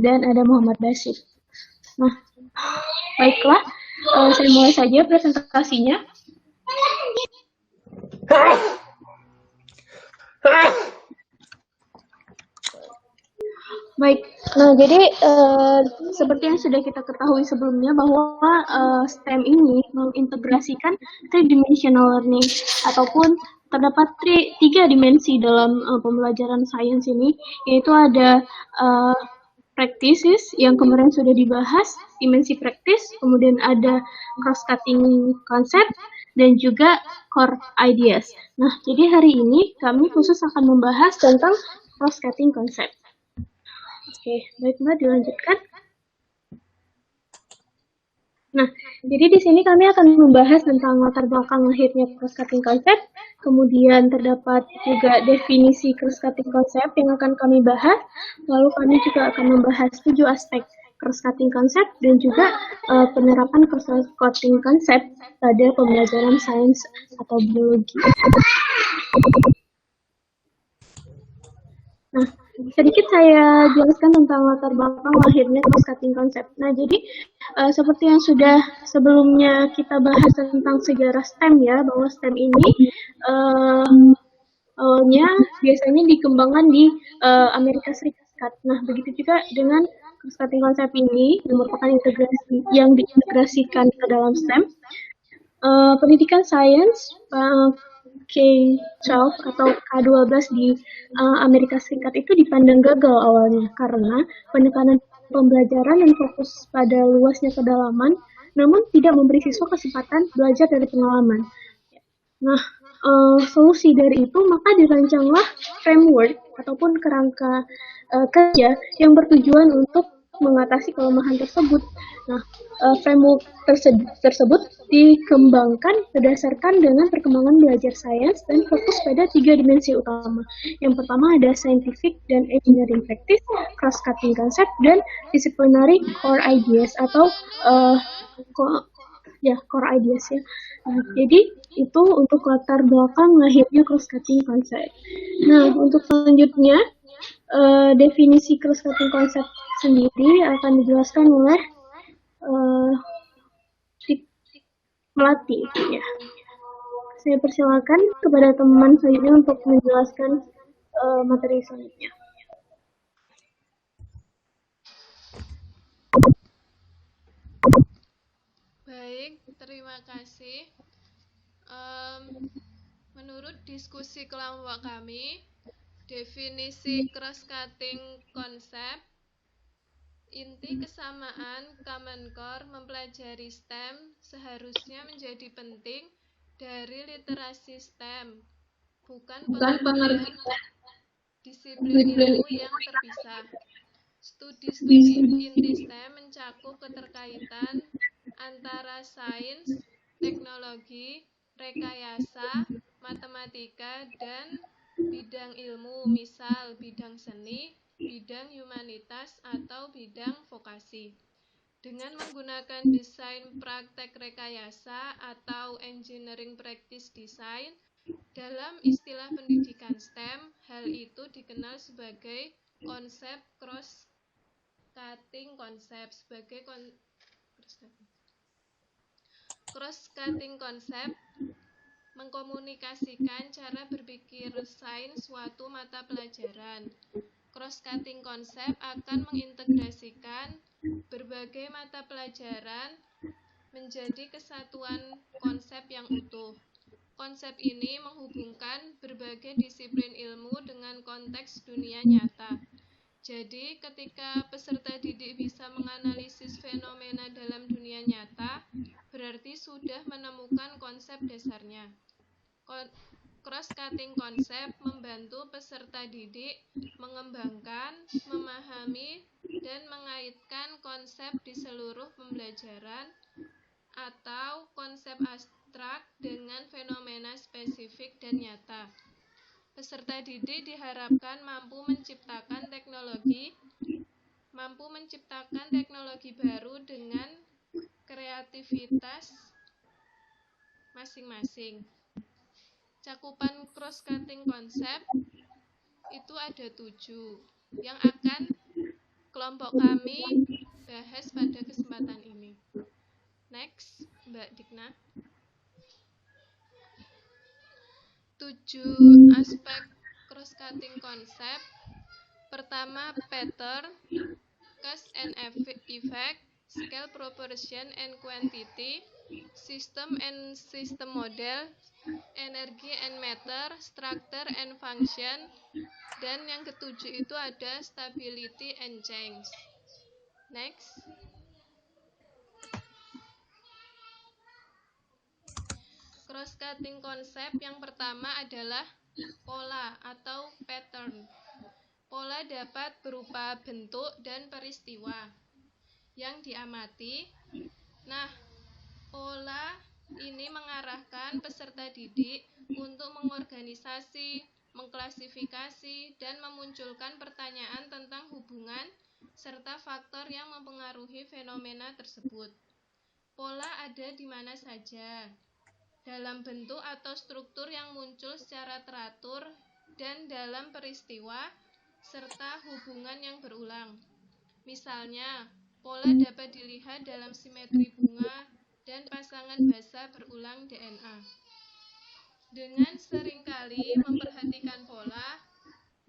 dan ada Muhammad Bashir. Nah, baiklah, saya mulai saja presentasinya. Baik, nah jadi seperti yang sudah kita ketahui sebelumnya bahwa STEM ini mengintegrasikan three-dimensional learning ataupun terdapat tiga dimensi dalam pembelajaran sains ini, yaitu ada practices yang kemarin sudah dibahas, dimensi praktis, kemudian ada cross-cutting concept, dan juga core ideas. Nah, jadi hari ini kami khusus akan membahas tentang cross-cutting concept. Oke, baiklah dilanjutkan. Nah, jadi di sini kami akan membahas tentang latar belakang lahirnya cross-cutting concept, kemudian terdapat juga definisi cross-cutting concept yang akan kami bahas, lalu kami juga akan membahas 7 aspek cross-cutting concept dan juga penerapan cross-cutting concept pada pembelajaran sains atau biologi. Nah, sedikit saya jelaskan tentang latar belakang lahirnya cross-cutting concept. Nah, jadi seperti yang sudah sebelumnya kita bahas tentang sejarah STEM ya, bahwa STEM ini awalnya biasanya dikembangkan di Amerika Serikat. Nah, begitu juga dengan cross-cutting concept ini yang merupakan integrasi yang diintegrasikan ke dalam STEM. Pendidikan sains K-12 atau K-12 di Amerika Serikat itu dipandang gagal awalnya karena penekanan pembelajaran yang fokus pada luasnya kedalaman, namun tidak memberi siswa kesempatan belajar dari pengalaman. Nah, solusi dari itu maka dirancanglah framework ataupun kerangka kerja yang bertujuan untuk mengatasi kelemahan tersebut. Nah, framework tersebut dikembangkan berdasarkan dengan perkembangan belajar sains dan fokus pada 3 dimensi utama. Yang pertama ada scientific dan engineering practice, cross-cutting concept, dan disciplinary core ideas atau core ideas ya. Nah, jadi itu untuk latar belakang lahirnya cross-cutting concept. Nah, untuk selanjutnya definisi cross-cutting concept sendiri akan dijelaskan oleh Melati. Ya. Saya persilakan kepada teman selanjutnya untuk menjelaskan materi selanjutnya. Baik, terima kasih. Menurut diskusi kelompok kami, definisi cross-cutting concept, inti kesamaan Common Core mempelajari STEM seharusnya menjadi penting dari literasi STEM, bukan pengertian disiplin ilmu yang terpisah. Studi-studi inti STEM mencakup keterkaitan antara sains, teknologi, rekayasa, matematika, dan bidang ilmu, misal bidang seni, bidang humanitas, atau bidang vokasi. Dengan menggunakan desain praktek rekayasa atau engineering practice design, dalam istilah pendidikan STEM, hal itu dikenal sebagai konsep cross-cutting concept. Sebagai cross-cutting concept mengkomunikasikan cara berpikir sains suatu mata pelajaran. Cross-cutting concept akan mengintegrasikan berbagai mata pelajaran menjadi kesatuan konsep yang utuh. Konsep ini menghubungkan berbagai disiplin ilmu dengan konteks dunia nyata. Jadi, ketika peserta didik bisa menganalisis fenomena dalam dunia nyata, berarti sudah menemukan konsep dasarnya. Cross-cutting concept membantu peserta didik mengembangkan, memahami, dan mengaitkan konsep di seluruh pembelajaran atau konsep abstrak dengan fenomena spesifik dan nyata. Peserta didik diharapkan mampu menciptakan teknologi baru dengan kreativitas masing-masing. Cakupan cross-cutting concept itu ada 7 yang akan kelompok kami bahas pada kesempatan ini. Next, Mbak Dikna. 7 aspek cross-cutting konsep. Pertama, pattern, cause and effect, scale, proportion, and quantity, system and system model, energy and matter, structure and function, dan yang ketujuh itu ada stability and change. Next. Cross-cutting konsep yang pertama adalah pola atau pattern. Pola dapat berupa bentuk dan peristiwa yang diamati. Nah, pola ini mengarahkan peserta didik untuk mengorganisasi, mengklasifikasi, dan memunculkan pertanyaan tentang hubungan serta faktor yang mempengaruhi fenomena tersebut. Pola ada di mana saja, dalam bentuk atau struktur yang muncul secara teratur dan dalam peristiwa serta hubungan yang berulang. Misalnya, pola dapat dilihat dalam simetri bunga dan pasangan basa berulang DNA. Dengan seringkali memperhatikan pola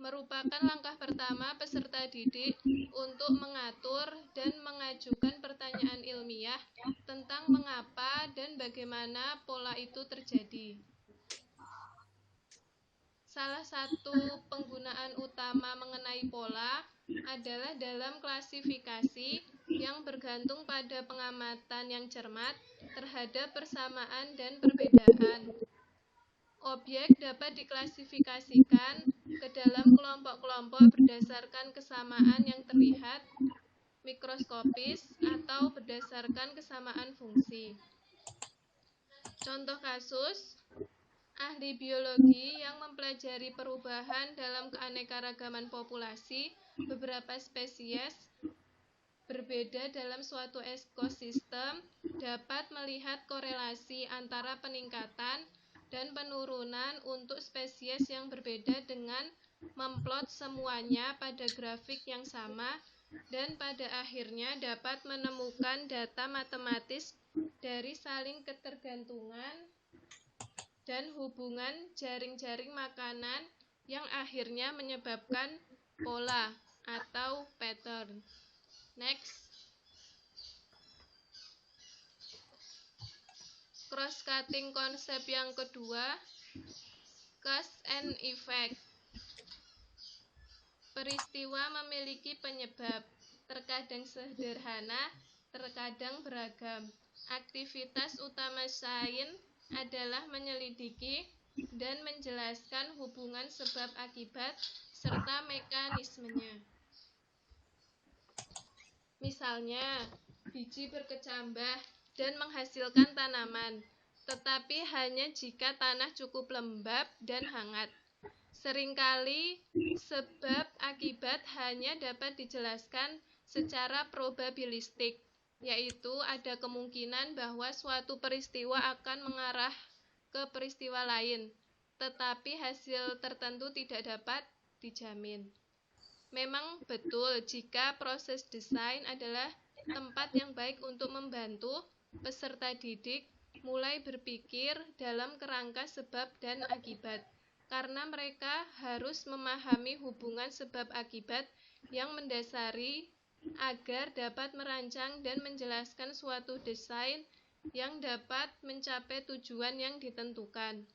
merupakan langkah pertama peserta didik untuk mengatur dan mengajukan pertanyaan ilmiah tentang mengapa dan bagaimana pola itu terjadi. Salah satu penggunaan utama mengenai pola adalah dalam klasifikasi yang bergantung pada pengamatan yang cermat terhadap persamaan dan perbedaan. Objek dapat diklasifikasikan ke dalam kelompok-kelompok berdasarkan kesamaan yang terlihat mikroskopis atau berdasarkan kesamaan fungsi. Contoh kasus, ahli biologi yang mempelajari perubahan dalam keanekaragaman populasi beberapa spesies berbeda dalam suatu ekosistem dapat melihat korelasi antara peningkatan dan penurunan untuk spesies yang berbeda dengan memplot semuanya pada grafik yang sama dan pada akhirnya dapat menemukan data matematis dari saling ketergantungan dan hubungan jaring-jaring makanan yang akhirnya menyebabkan pola atau pattern. Next. Cross-cutting konsep yang kedua, cause and effect. Peristiwa memiliki penyebab, terkadang sederhana, terkadang beragam. Aktivitas utama sains adalah menyelidiki dan menjelaskan hubungan sebab akibat serta mekanismenya. Misalnya, biji berkecambah dan menghasilkan tanaman, tetapi hanya jika tanah cukup lembab dan hangat. Seringkali sebab akibat hanya dapat dijelaskan secara probabilistik, yaitu ada kemungkinan bahwa suatu peristiwa akan mengarah ke peristiwa lain, tetapi hasil tertentu tidak dapat dijamin. Memang betul jika proses desain adalah tempat yang baik untuk membantu peserta didik mulai berpikir dalam kerangka sebab dan akibat, karena mereka harus memahami hubungan sebab akibat yang mendasari agar dapat merancang dan menjelaskan suatu desain yang dapat mencapai tujuan yang ditentukan.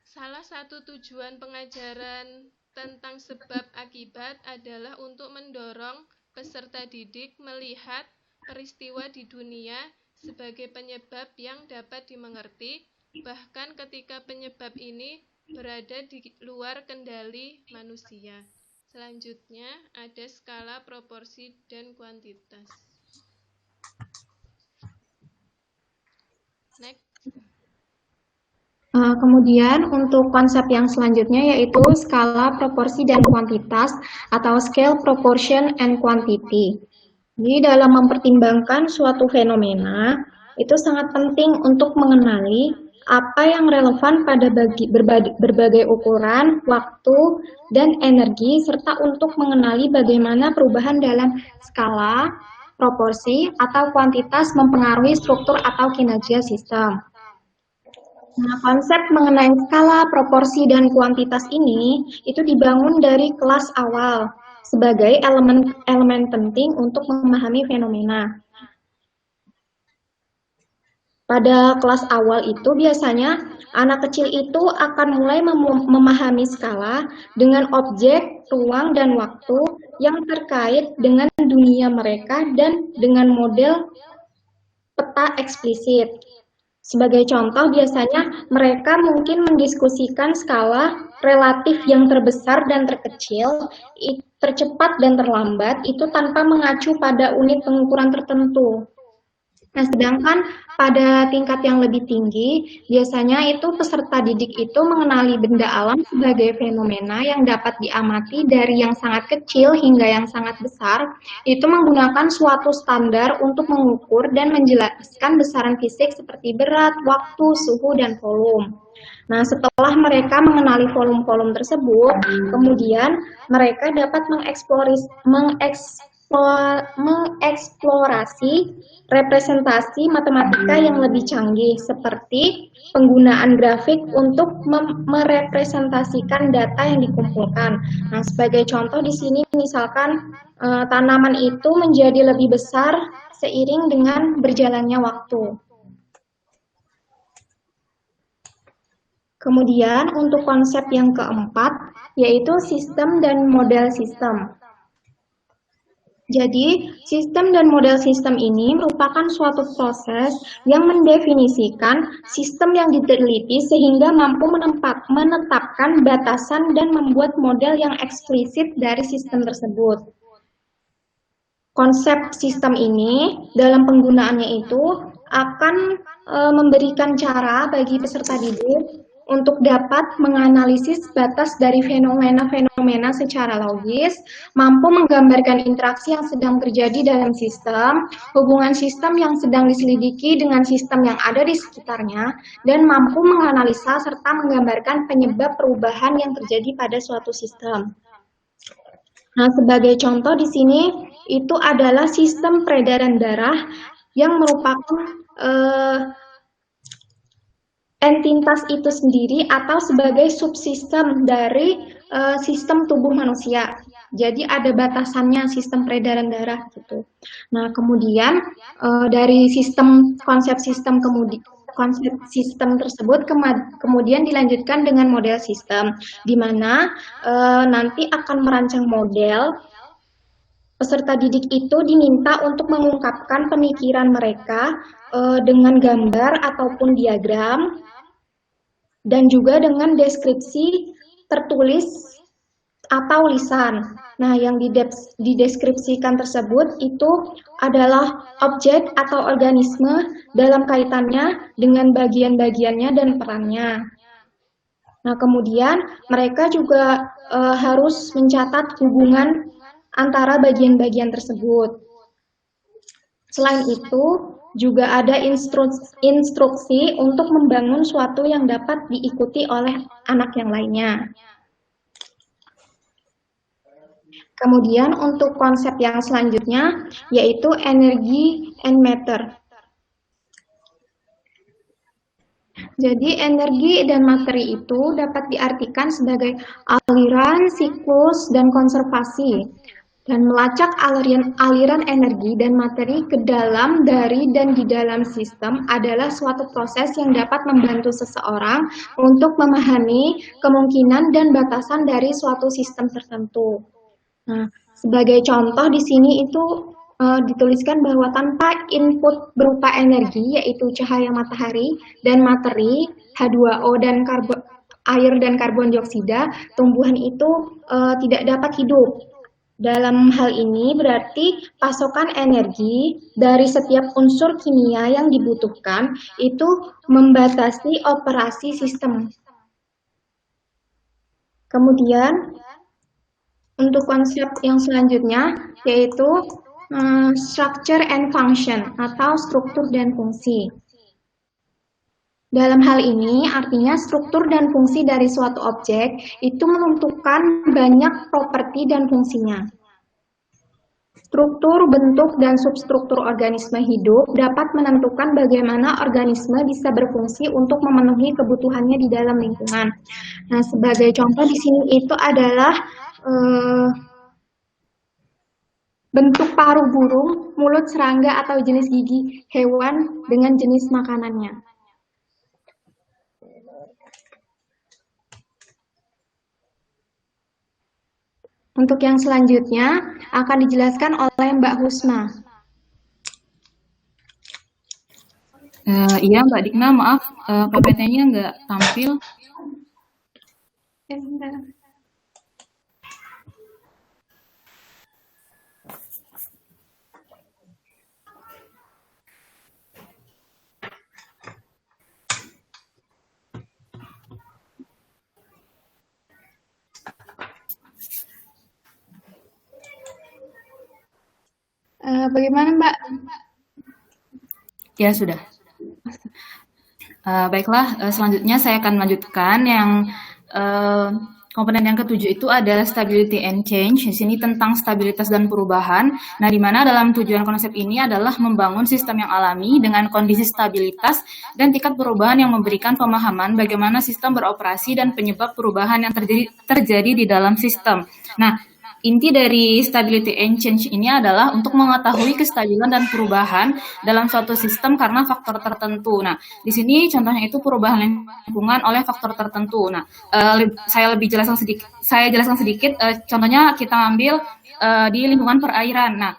Salah satu tujuan pengajaran tentang sebab akibat adalah untuk mendorong peserta didik melihat peristiwa di dunia sebagai penyebab yang dapat dimengerti, bahkan ketika penyebab ini berada di luar kendali manusia. Selanjutnya ada skala, proporsi, dan kuantitas. Next. Kemudian untuk konsep yang selanjutnya yaitu skala, proporsi, dan kuantitas atau scale, proportion, and quantity. Jadi dalam mempertimbangkan suatu fenomena, itu sangat penting untuk mengenali apa yang relevan pada berbagai ukuran, waktu, dan energi, serta untuk mengenali bagaimana perubahan dalam skala, proporsi, atau kuantitas mempengaruhi struktur atau kinerja sistem. Nah, konsep mengenai skala, proporsi, dan kuantitas ini itu dibangun dari kelas awal sebagai elemen penting untuk memahami fenomena. Pada kelas awal itu biasanya anak kecil itu akan mulai memahami skala dengan objek, ruang, dan waktu yang terkait dengan dunia mereka dan dengan model peta eksplisit. Sebagai contoh, biasanya mereka mungkin mendiskusikan skala relatif yang terbesar dan terkecil, tercepat dan terlambat, itu tanpa mengacu pada unit pengukuran tertentu. Nah, sedangkan pada tingkat yang lebih tinggi, biasanya itu peserta didik itu mengenali benda alam sebagai fenomena yang dapat diamati dari yang sangat kecil hingga yang sangat besar, itu menggunakan suatu standar untuk mengukur dan menjelaskan besaran fisik seperti berat, waktu, suhu, dan volume. Nah, setelah mereka mengenali volume-volume tersebut, kemudian mereka dapat mengeksplorasi representasi matematika yang lebih canggih seperti penggunaan grafik untuk merepresentasikan data yang dikumpulkan. Nah, sebagai contoh di sini misalkan tanaman itu menjadi lebih besar seiring dengan berjalannya waktu. Kemudian untuk konsep yang keempat yaitu sistem dan model sistem. Jadi, sistem dan model sistem ini merupakan suatu proses yang mendefinisikan sistem yang diteliti sehingga mampu menetapkan batasan dan membuat model yang eksplisit dari sistem tersebut. Konsep sistem ini dalam penggunaannya itu akan memberikan cara bagi peserta didik untuk dapat menganalisis batas dari fenomena-fenomena secara logis, mampu menggambarkan interaksi yang sedang terjadi dalam sistem, hubungan sistem yang sedang diselidiki dengan sistem yang ada di sekitarnya, dan mampu menganalisa serta menggambarkan penyebab perubahan yang terjadi pada suatu sistem. Nah, sebagai contoh di sini itu adalah sistem peredaran darah yang merupakan entitas itu sendiri atau sebagai subsistem dari sistem tubuh manusia. Jadi ada batasannya sistem peredaran darah gitu. Nah, kemudian dari konsep sistem tersebut kemudian dilanjutkan dengan model sistem, di mana nanti akan merancang model. Peserta didik itu diminta untuk mengungkapkan pemikiran mereka dengan gambar ataupun diagram, dan juga dengan deskripsi tertulis atau lisan. Nah, yang dideskripsikan tersebut itu adalah objek atau organisme dalam kaitannya dengan bagian-bagiannya dan perannya. Nah, kemudian mereka juga harus mencatat hubungan antara bagian-bagian tersebut. Selain itu, juga ada instruksi untuk membangun suatu yang dapat diikuti oleh anak yang lainnya. Kemudian untuk konsep yang selanjutnya yaitu energi and matter. Jadi energi dan materi itu dapat diartikan sebagai aliran, siklus, dan konservasi. Dan melacak aliran energi dan materi ke dalam, dari, dan di dalam sistem adalah suatu proses yang dapat membantu seseorang untuk memahami kemungkinan dan batasan dari suatu sistem tertentu. Nah, sebagai contoh di sini itu dituliskan bahwa tanpa input berupa energi, yaitu cahaya matahari dan materi, H2O dan air dan karbon dioksida, tumbuhan itu tidak dapat hidup. Dalam hal ini berarti pasokan energi dari setiap unsur kimia yang dibutuhkan itu membatasi operasi sistem. Kemudian untuk konsep yang selanjutnya yaitu structure and function atau struktur dan fungsi. Dalam hal ini, artinya struktur dan fungsi dari suatu objek itu menentukan banyak properti dan fungsinya. Struktur, bentuk, dan substruktur organisme hidup dapat menentukan bagaimana organisme bisa berfungsi untuk memenuhi kebutuhannya di dalam lingkungan. Nah, sebagai contoh di sini itu adalah bentuk paruh burung, mulut serangga atau jenis gigi hewan dengan jenis makanannya. Untuk yang selanjutnya akan dijelaskan oleh Mbak Husna. Iya Mbak Dikna, maaf PPT-nya nggak tampil. Bagaimana Mbak? Ya sudah. Baiklah, selanjutnya saya akan melanjutkan yang komponen yang ketujuh itu adalah stability and change. Di sini tentang stabilitas dan perubahan. Nah, di mana dalam tujuan konsep ini adalah membangun sistem yang alami dengan kondisi stabilitas dan tingkat perubahan yang memberikan pemahaman bagaimana sistem beroperasi dan penyebab perubahan yang terjadi di dalam sistem. Nah, inti dari stability and change ini adalah untuk mengetahui kestabilan dan perubahan dalam suatu sistem karena faktor tertentu. Nah, di sini contohnya itu perubahan lingkungan oleh faktor tertentu. Nah, saya jelaskan sedikit. Contohnya kita ambil di lingkungan perairan. Nah,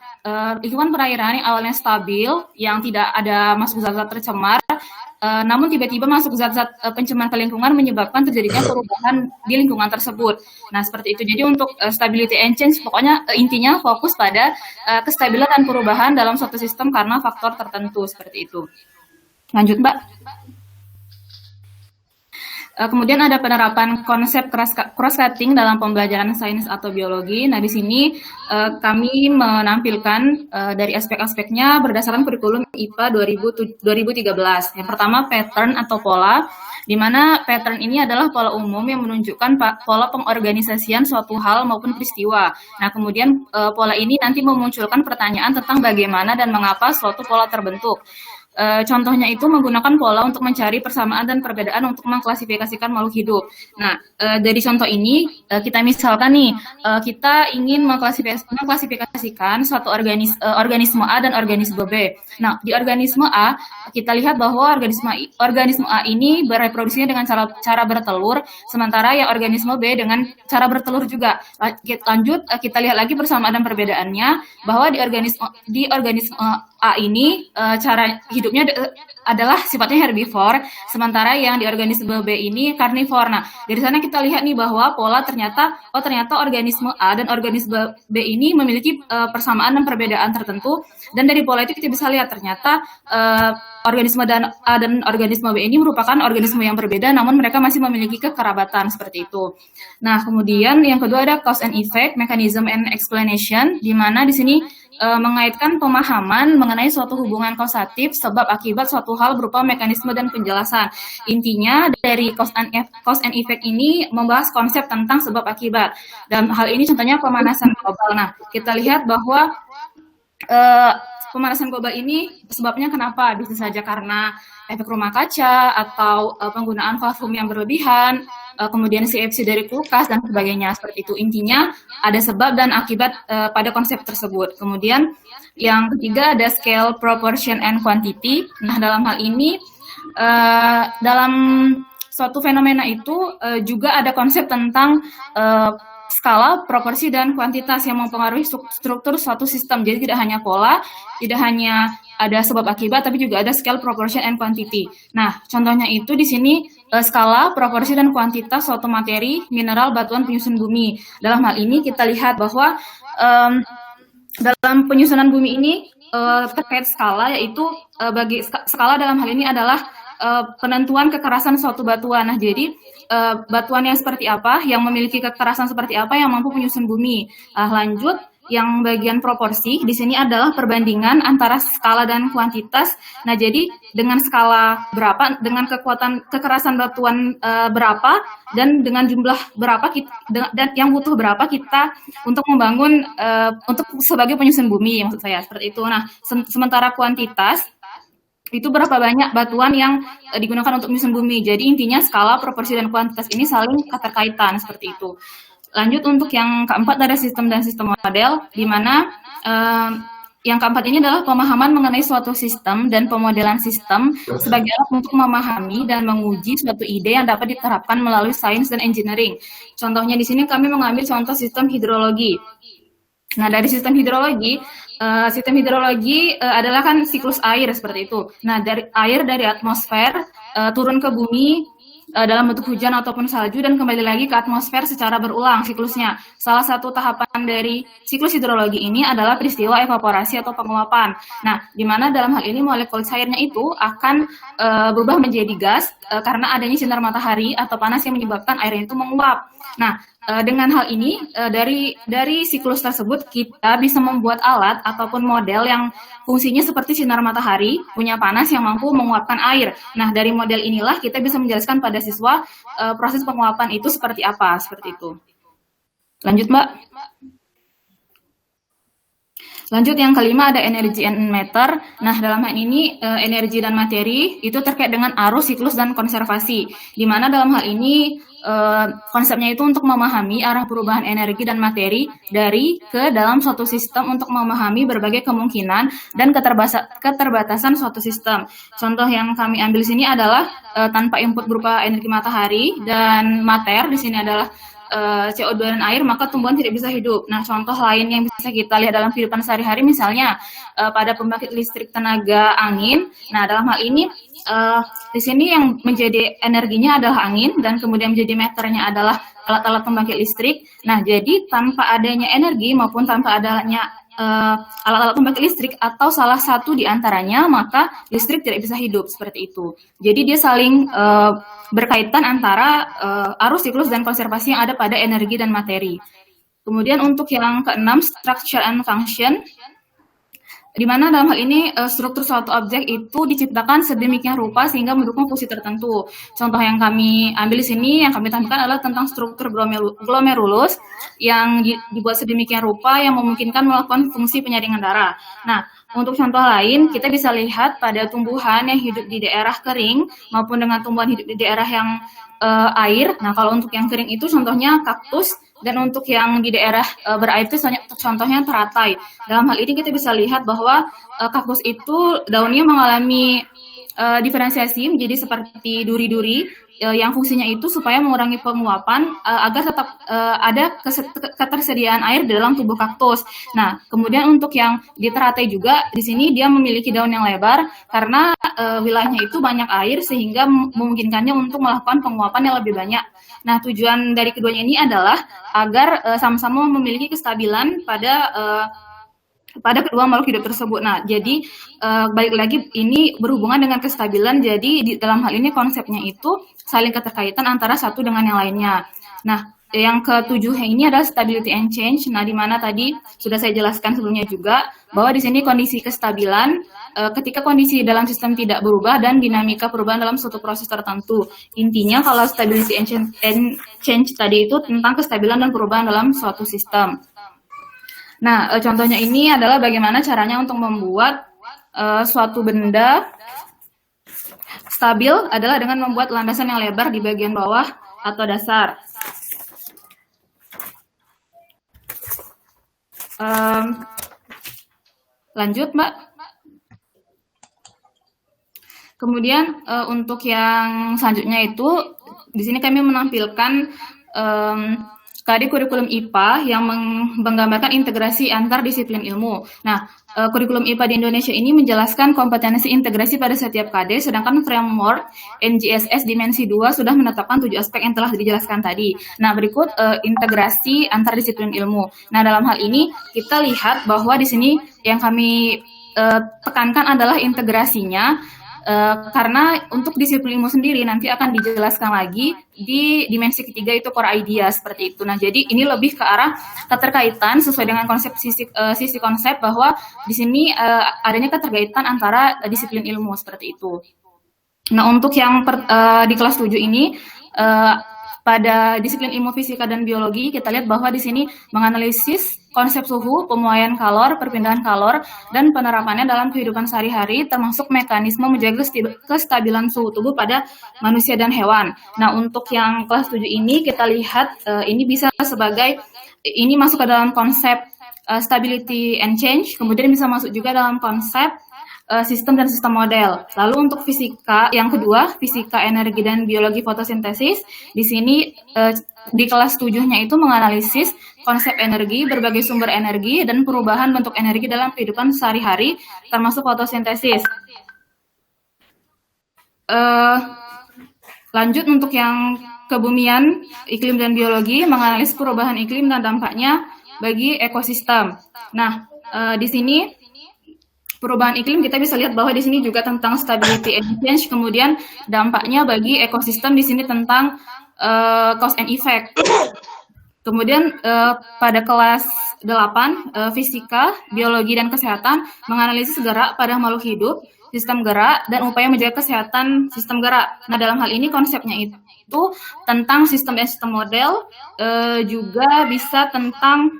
lingkungan perairan yang awalnya stabil, yang tidak ada masuk zat-zat tercemar, namun tiba-tiba masuk zat-zat pencemar ke lingkungan menyebabkan terjadinya perubahan di lingkungan tersebut. Nah, seperti itu. Jadi untuk stability and change, pokoknya intinya fokus pada kestabilan dan perubahan dalam suatu sistem karena faktor tertentu, seperti itu. Lanjut, Mbak. Kemudian ada penerapan konsep cross-cutting dalam pembelajaran sains atau biologi. Nah, di sini kami menampilkan dari aspek-aspeknya berdasarkan kurikulum IPA 2013. Yang pertama, pattern atau pola, di mana pattern ini adalah pola umum yang menunjukkan pola pengorganisasian suatu hal maupun peristiwa. Nah, kemudian pola ini nanti memunculkan pertanyaan tentang bagaimana dan mengapa suatu pola terbentuk. Contohnya itu menggunakan pola untuk mencari persamaan dan perbedaan untuk mengklasifikasikan makhluk hidup. Nah, dari contoh ini kita misalkan nih, kita ingin mengklasifikasikan suatu organisme A dan organisme B. Nah, di organisme A kita lihat bahwa organisme A ini bereproduksinya dengan cara bertelur, sementara yang organisme B dengan cara bertelur juga. Lanjut, kita lihat lagi persamaan dan perbedaannya, bahwa di organisme A ini cara hidupnya adalah sifatnya herbivore, sementara yang di organisme B ini karnivore. Nah, dari sana kita lihat nih bahwa pola ternyata organisme A dan organisme B ini memiliki persamaan dan perbedaan tertentu, dan dari pola itu kita bisa lihat ternyata organisme A dan organisme B ini merupakan organisme yang berbeda, namun mereka masih memiliki kekerabatan, seperti itu. Nah, kemudian yang kedua ada cause and effect, mechanism and explanation, di mana di sini mengaitkan pemahaman mengenai suatu hubungan kausatif sebab akibat suatu hal berupa mekanisme dan penjelasan. Intinya dari cause and effect ini membahas konsep tentang sebab akibat. Dan hal ini contohnya pemanasan global. Nah, kita lihat bahwa pemanasan global ini sebabnya kenapa? Bisa saja karena efek rumah kaca atau penggunaan parfum yang berlebihan, kemudian CFC dari kulkas dan sebagainya, seperti itu. Intinya ada sebab dan akibat pada konsep tersebut. Kemudian yang ketiga ada scale, proportion, and quantity. Nah, dalam hal ini dalam suatu fenomena itu juga ada konsep tentang skala, proporsi, dan kuantitas yang mempengaruhi struktur suatu sistem. Jadi tidak hanya pola, tidak hanya ada sebab akibat, tapi juga ada scale, proportion, and quantity. Nah, contohnya itu di sini skala, proporsi, dan kuantitas suatu materi, mineral, batuan, penyusun bumi. Dalam hal ini kita lihat bahwa dalam penyusunan bumi ini terkait skala, yaitu bagi skala dalam hal ini adalah penentuan kekerasan suatu batuan. Nah, jadi batuan yang seperti apa, yang memiliki kekerasan seperti apa, yang mampu menyusun bumi. Lanjut, yang bagian proporsi di sini adalah perbandingan antara skala dan kuantitas. Nah, jadi dengan skala berapa, dengan kekerasan batuan berapa, dan dengan jumlah berapa dan yang butuh berapa kita untuk membangun untuk sebagai penyusun bumi, maksud saya seperti itu. Nah, sementara kuantitas itu berapa banyak batuan yang digunakan untuk menyusun bumi. Jadi intinya skala, proporsi, dan kuantitas ini saling keterkaitan seperti itu. Lanjut untuk yang keempat ada sistem dan sistem model, di mana yang keempat ini adalah pemahaman mengenai suatu sistem dan pemodelan sistem sebagai alat untuk memahami dan menguji suatu ide yang dapat diterapkan melalui sains dan engineering. Contohnya di sini kami mengambil contoh sistem hidrologi. Nah, dari sistem hidrologi adalah kan siklus air seperti itu. Nah, dari air dari atmosfer turun ke bumi dalam bentuk hujan ataupun salju dan kembali lagi ke atmosfer secara berulang siklusnya. Salah satu tahapan dari siklus hidrologi ini adalah peristiwa evaporasi atau penguapan. Nah, di mana dalam hal ini molekul cairnya itu akan berubah menjadi gas karena adanya sinar matahari atau panas yang menyebabkan airnya itu menguap. Nah, dengan hal ini dari siklus tersebut kita bisa membuat alat ataupun model yang fungsinya seperti sinar matahari, punya panas yang mampu menguapkan air. Nah, dari model inilah kita bisa menjelaskan pada siswa proses penguapan itu seperti apa, seperti itu. Lanjut, Mbak. Lanjut yang kelima ada energi and matter. Nah, dalam hal ini energi dan materi itu terkait dengan arus, siklus, dan konservasi. Di mana dalam hal ini konsepnya itu untuk memahami arah perubahan energi dan materi dari ke dalam suatu sistem untuk memahami berbagai kemungkinan dan keterbatasan suatu sistem. Contoh yang kami ambil di sini adalah tanpa input berupa energi matahari dan mater di sini adalah CO2 dan air, maka tumbuhan tidak bisa hidup. Nah, contoh lain yang bisa kita lihat dalam kehidupan sehari-hari misalnya pada pembangkit listrik tenaga angin. Nah, dalam hal ini di sini yang menjadi energinya adalah angin dan kemudian menjadi meternya adalah alat-alat pembangkit listrik. Nah, jadi tanpa adanya energi maupun tanpa adanya alat-alat pembangkit listrik atau salah satu di antaranya, maka listrik tidak bisa hidup seperti itu. Jadi dia saling berkaitan antara arus, siklus, dan konservasi yang ada pada energi dan materi. Kemudian untuk yang keenam, structure and function, di mana dalam hal ini struktur suatu objek itu diciptakan sedemikian rupa sehingga mendukung fungsi tertentu. Contoh yang kami ambil di sini, yang kami tampilkan adalah tentang struktur glomerulus yang dibuat sedemikian rupa yang memungkinkan melakukan fungsi penyaringan darah. Nah, untuk contoh lain, kita bisa lihat pada tumbuhan yang hidup di daerah kering maupun dengan tumbuhan hidup di daerah yang air. Nah, kalau untuk yang kering itu contohnya kaktus, dan untuk yang di daerah berair itu contohnya teratai. Dalam hal ini kita bisa lihat bahwa kaktus itu daunnya mengalami diferensiasi menjadi seperti duri-duri yang fungsinya itu supaya mengurangi penguapan agar tetap ada ketersediaan air di dalam tubuh kaktus. Nah, kemudian untuk yang di teratai juga di sini dia memiliki daun yang lebar karena wilayahnya itu banyak air sehingga memungkinkannya untuk melakukan penguapan yang lebih banyak. Nah, tujuan dari keduanya ini adalah agar sama-sama memiliki kestabilan pada kedua makhluk hidup tersebut. Nah, jadi balik lagi ini berhubungan dengan kestabilan. Jadi di dalam hal ini konsepnya itu saling keterkaitan antara satu dengan yang lainnya. Nah, yang ketujuh ini adalah stability and change. Nah, di mana tadi sudah saya jelaskan sebelumnya juga bahwa di sini kondisi kestabilan ketika kondisi dalam sistem tidak berubah dan dinamika perubahan dalam suatu proses tertentu. Intinya kalau stability and change tadi itu tentang kestabilan dan perubahan dalam suatu sistem. Nah, contohnya ini adalah bagaimana caranya untuk membuat suatu benda stabil adalah dengan membuat landasan yang lebar di bagian bawah atau dasar. Lanjut, Mbak. Kemudian untuk yang selanjutnya itu di sini kami menampilkan kurikulum IPA yang menggambarkan integrasi antar disiplin ilmu. Nah, kurikulum IPA di Indonesia ini menjelaskan kompetensi integrasi pada setiap KD, sedangkan framework NGSS Dimensi 2 sudah menetapkan 7 aspek yang telah dijelaskan tadi. Nah, berikut integrasi antar disiplin ilmu. Nah, dalam hal ini kita lihat bahwa di sini yang kami tekankan adalah integrasinya Karena untuk disiplin ilmu sendiri nanti akan dijelaskan lagi di dimensi ketiga, itu core idea seperti itu. Nah, jadi ini lebih ke arah keterkaitan sesuai dengan konsep sisi konsep bahwa di sini adanya keterkaitan antara disiplin ilmu seperti itu. Nah, untuk yang di kelas 7 ini pada disiplin ilmu fisika dan biologi, kita lihat bahwa di sini menganalisis konsep suhu, pemuaian kalor, perpindahan kalor, dan penerapannya dalam kehidupan sehari-hari, termasuk mekanisme menjaga kestabilan suhu tubuh pada manusia dan hewan. Nah, untuk yang kelas 7 ini, kita lihat ini bisa sebagai, ini masuk ke dalam konsep stability and change, kemudian bisa masuk juga dalam konsep sistem dan sistem model. Lalu untuk fisika yang kedua, fisika energi dan biologi fotosintesis, di sini di kelas 7-nya itu menganalisis konsep energi, berbagai sumber energi, dan perubahan bentuk energi dalam kehidupan sehari-hari, termasuk fotosintesis. Lanjut untuk yang kebumian, iklim dan biologi, menganalisis perubahan iklim dan dampaknya bagi ekosistem. Nah, di sini perubahan iklim kita bisa lihat bahwa di sini juga tentang stability and change, kemudian dampaknya bagi ekosistem di sini tentang cause and effect. Kemudian pada kelas 8 fisika, biologi dan kesehatan menganalisis gerak pada makhluk hidup, sistem gerak dan upaya menjaga kesehatan sistem gerak. Nah, dalam hal ini konsepnya itu tentang sistem dan sistem model, juga bisa tentang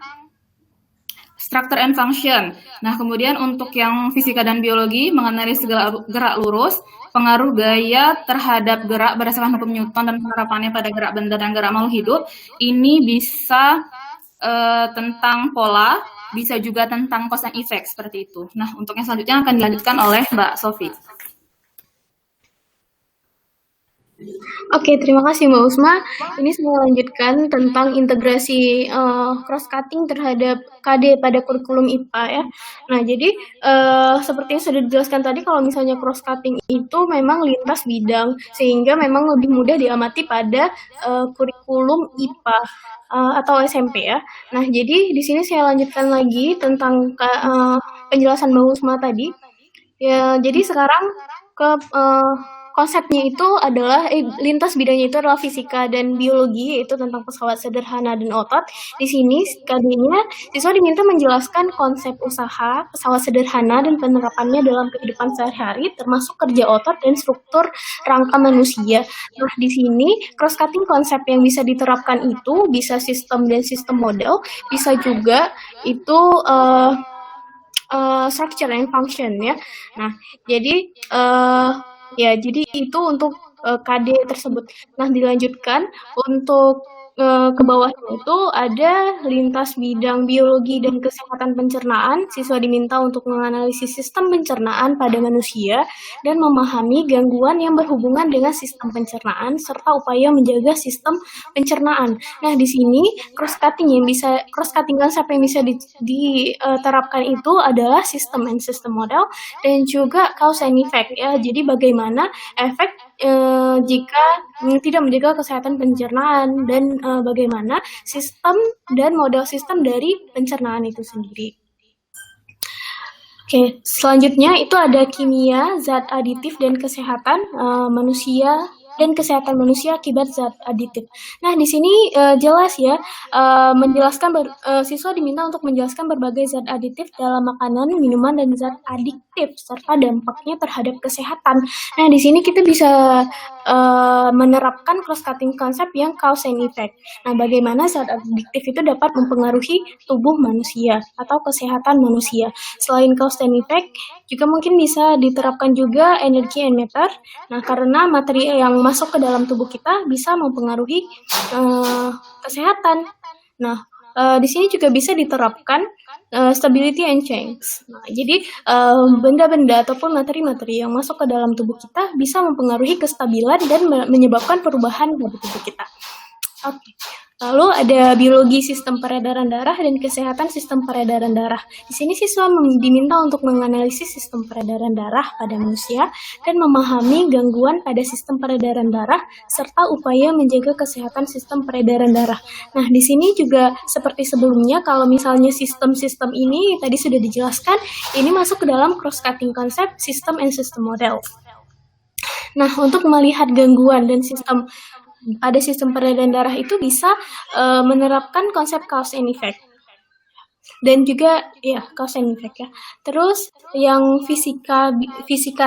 structure and function. Nah, kemudian untuk yang fisika dan biologi menganalisis gerak lurus, pengaruh gaya terhadap gerak berdasarkan hukum Newton dan penerapannya pada gerak benda dan gerak makhluk hidup. Ini bisa tentang pola, bisa juga tentang cause and effect seperti itu. Nah, untuk yang selanjutnya akan dilanjutkan oleh Mbak Sofi. Oke, terima kasih Mbak Usma. Ini saya lanjutkan tentang integrasi cross-cutting terhadap KD pada kurikulum IPA ya. Nah, jadi seperti yang sudah dijelaskan tadi, kalau misalnya cross-cutting itu memang lintas bidang, sehingga memang lebih mudah diamati pada kurikulum IPA atau SMP ya. Nah, jadi di sini saya lanjutkan lagi tentang penjelasan Mbak Usma tadi. Ya, jadi sekarang ke konsepnya itu adalah lintas bidangnya itu adalah fisika dan biologi, yaitu tentang pesawat sederhana dan otot. Di sini KD-nya siswa diminta menjelaskan konsep usaha pesawat sederhana dan penerapannya dalam kehidupan sehari-hari, termasuk kerja otot dan struktur rangka manusia. Nah, di sini cross cutting konsep yang bisa diterapkan itu bisa sistem dan sistem model, bisa juga itu structure and function ya. Nah, jadi jadi itu untuk KD tersebut. Nah, dilanjutkan untuk ke bawahnya itu ada lintas bidang biologi dan kesehatan pencernaan. Siswa diminta untuk menganalisis sistem pencernaan pada manusia dan memahami gangguan yang berhubungan dengan sistem pencernaan serta upaya menjaga sistem pencernaan. Nah, di sini cross cutting konsep yang bisa diterapkan itu adalah sistem and system model dan juga cause and effect ya. Jadi bagaimana efek jika tidak menjaga kesehatan pencernaan dan bagaimana sistem dan model sistem dari pencernaan itu sendiri. Oke, selanjutnya itu ada kimia, zat aditif dan kesehatan manusia dan kesehatan manusia akibat zat aditif. Nah, di sini jelas ya, siswa diminta untuk menjelaskan berbagai zat aditif dalam makanan, minuman, dan zat adiktif serta dampaknya terhadap kesehatan. Nah, di sini kita bisa menerapkan cross-cutting konsep yang cause and effect. Nah, bagaimana zat adiktif itu dapat mempengaruhi tubuh manusia atau kesehatan manusia. Selain cause and effect, juga mungkin bisa diterapkan juga energi and matter. Nah, karena materi yang masuk ke dalam tubuh kita bisa mempengaruhi kesehatan. Nah, di sini juga bisa diterapkan stability and change. Nah, jadi benda-benda ataupun materi-materi yang masuk ke dalam tubuh kita bisa mempengaruhi kestabilan dan menyebabkan perubahan pada tubuh kita. Oke. Lalu ada biologi sistem peredaran darah dan kesehatan sistem peredaran darah. Di sini siswa diminta untuk menganalisis sistem peredaran darah pada manusia dan memahami gangguan pada sistem peredaran darah serta upaya menjaga kesehatan sistem peredaran darah. Nah, di sini juga seperti sebelumnya, kalau misalnya sistem-sistem ini tadi sudah dijelaskan, ini masuk ke dalam cross-cutting konsep sistem and system model. Nah, untuk melihat gangguan dan pada sistem peredaran darah itu bisa menerapkan konsep cause and effect. Dan juga ya cause and effect ya. Terus yang fisika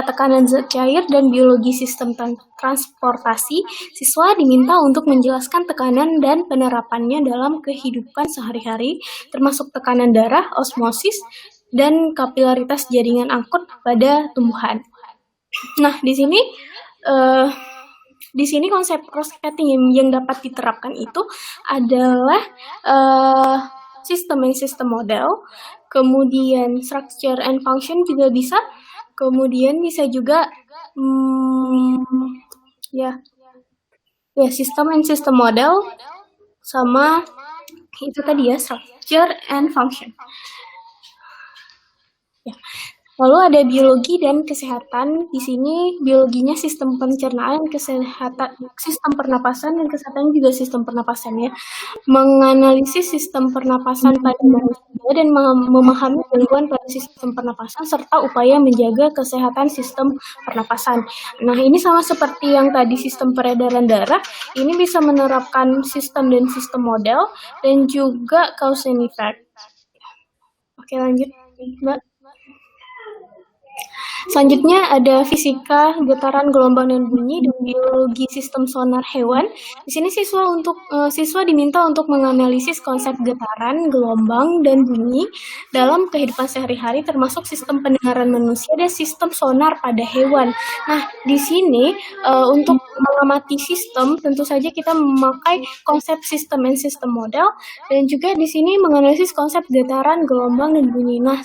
tekanan zat cair dan biologi sistem transportasi, siswa diminta untuk menjelaskan tekanan dan penerapannya dalam kehidupan sehari-hari, termasuk tekanan darah, osmosis, dan kapilaritas jaringan angkut pada tumbuhan. Nah, di sini konsep cross-cutting yang dapat diterapkan itu adalah system and system model, kemudian structure and function juga bisa, kemudian bisa juga system and system model sama itu tadi ya, structure and function. Ya. Lalu ada biologi dan kesehatan. Di sini biologinya sistem pencernaan, kesehatan, sistem pernapasan, dan kesehatan juga sistem pernapasan ya. Menganalisis sistem pernapasan pada manusia dan memahami gangguan pada sistem pernapasan serta upaya menjaga kesehatan sistem pernapasan. Nah, ini sama seperti yang tadi sistem peredaran darah, ini bisa menerapkan sistem dan sistem model dan juga cause and effect. Oke, lanjut, Mbak. Selanjutnya ada fisika, getaran, gelombang, dan bunyi, dan biologi sistem sonar hewan. Di sini siswa diminta untuk menganalisis konsep getaran, gelombang, dan bunyi dalam kehidupan sehari-hari, termasuk sistem pendengaran manusia dan sistem sonar pada hewan. Nah, di sini untuk mengamati sistem, tentu saja kita memakai konsep sistem and system model, dan juga di sini menganalisis konsep getaran, gelombang, dan bunyi. Nah,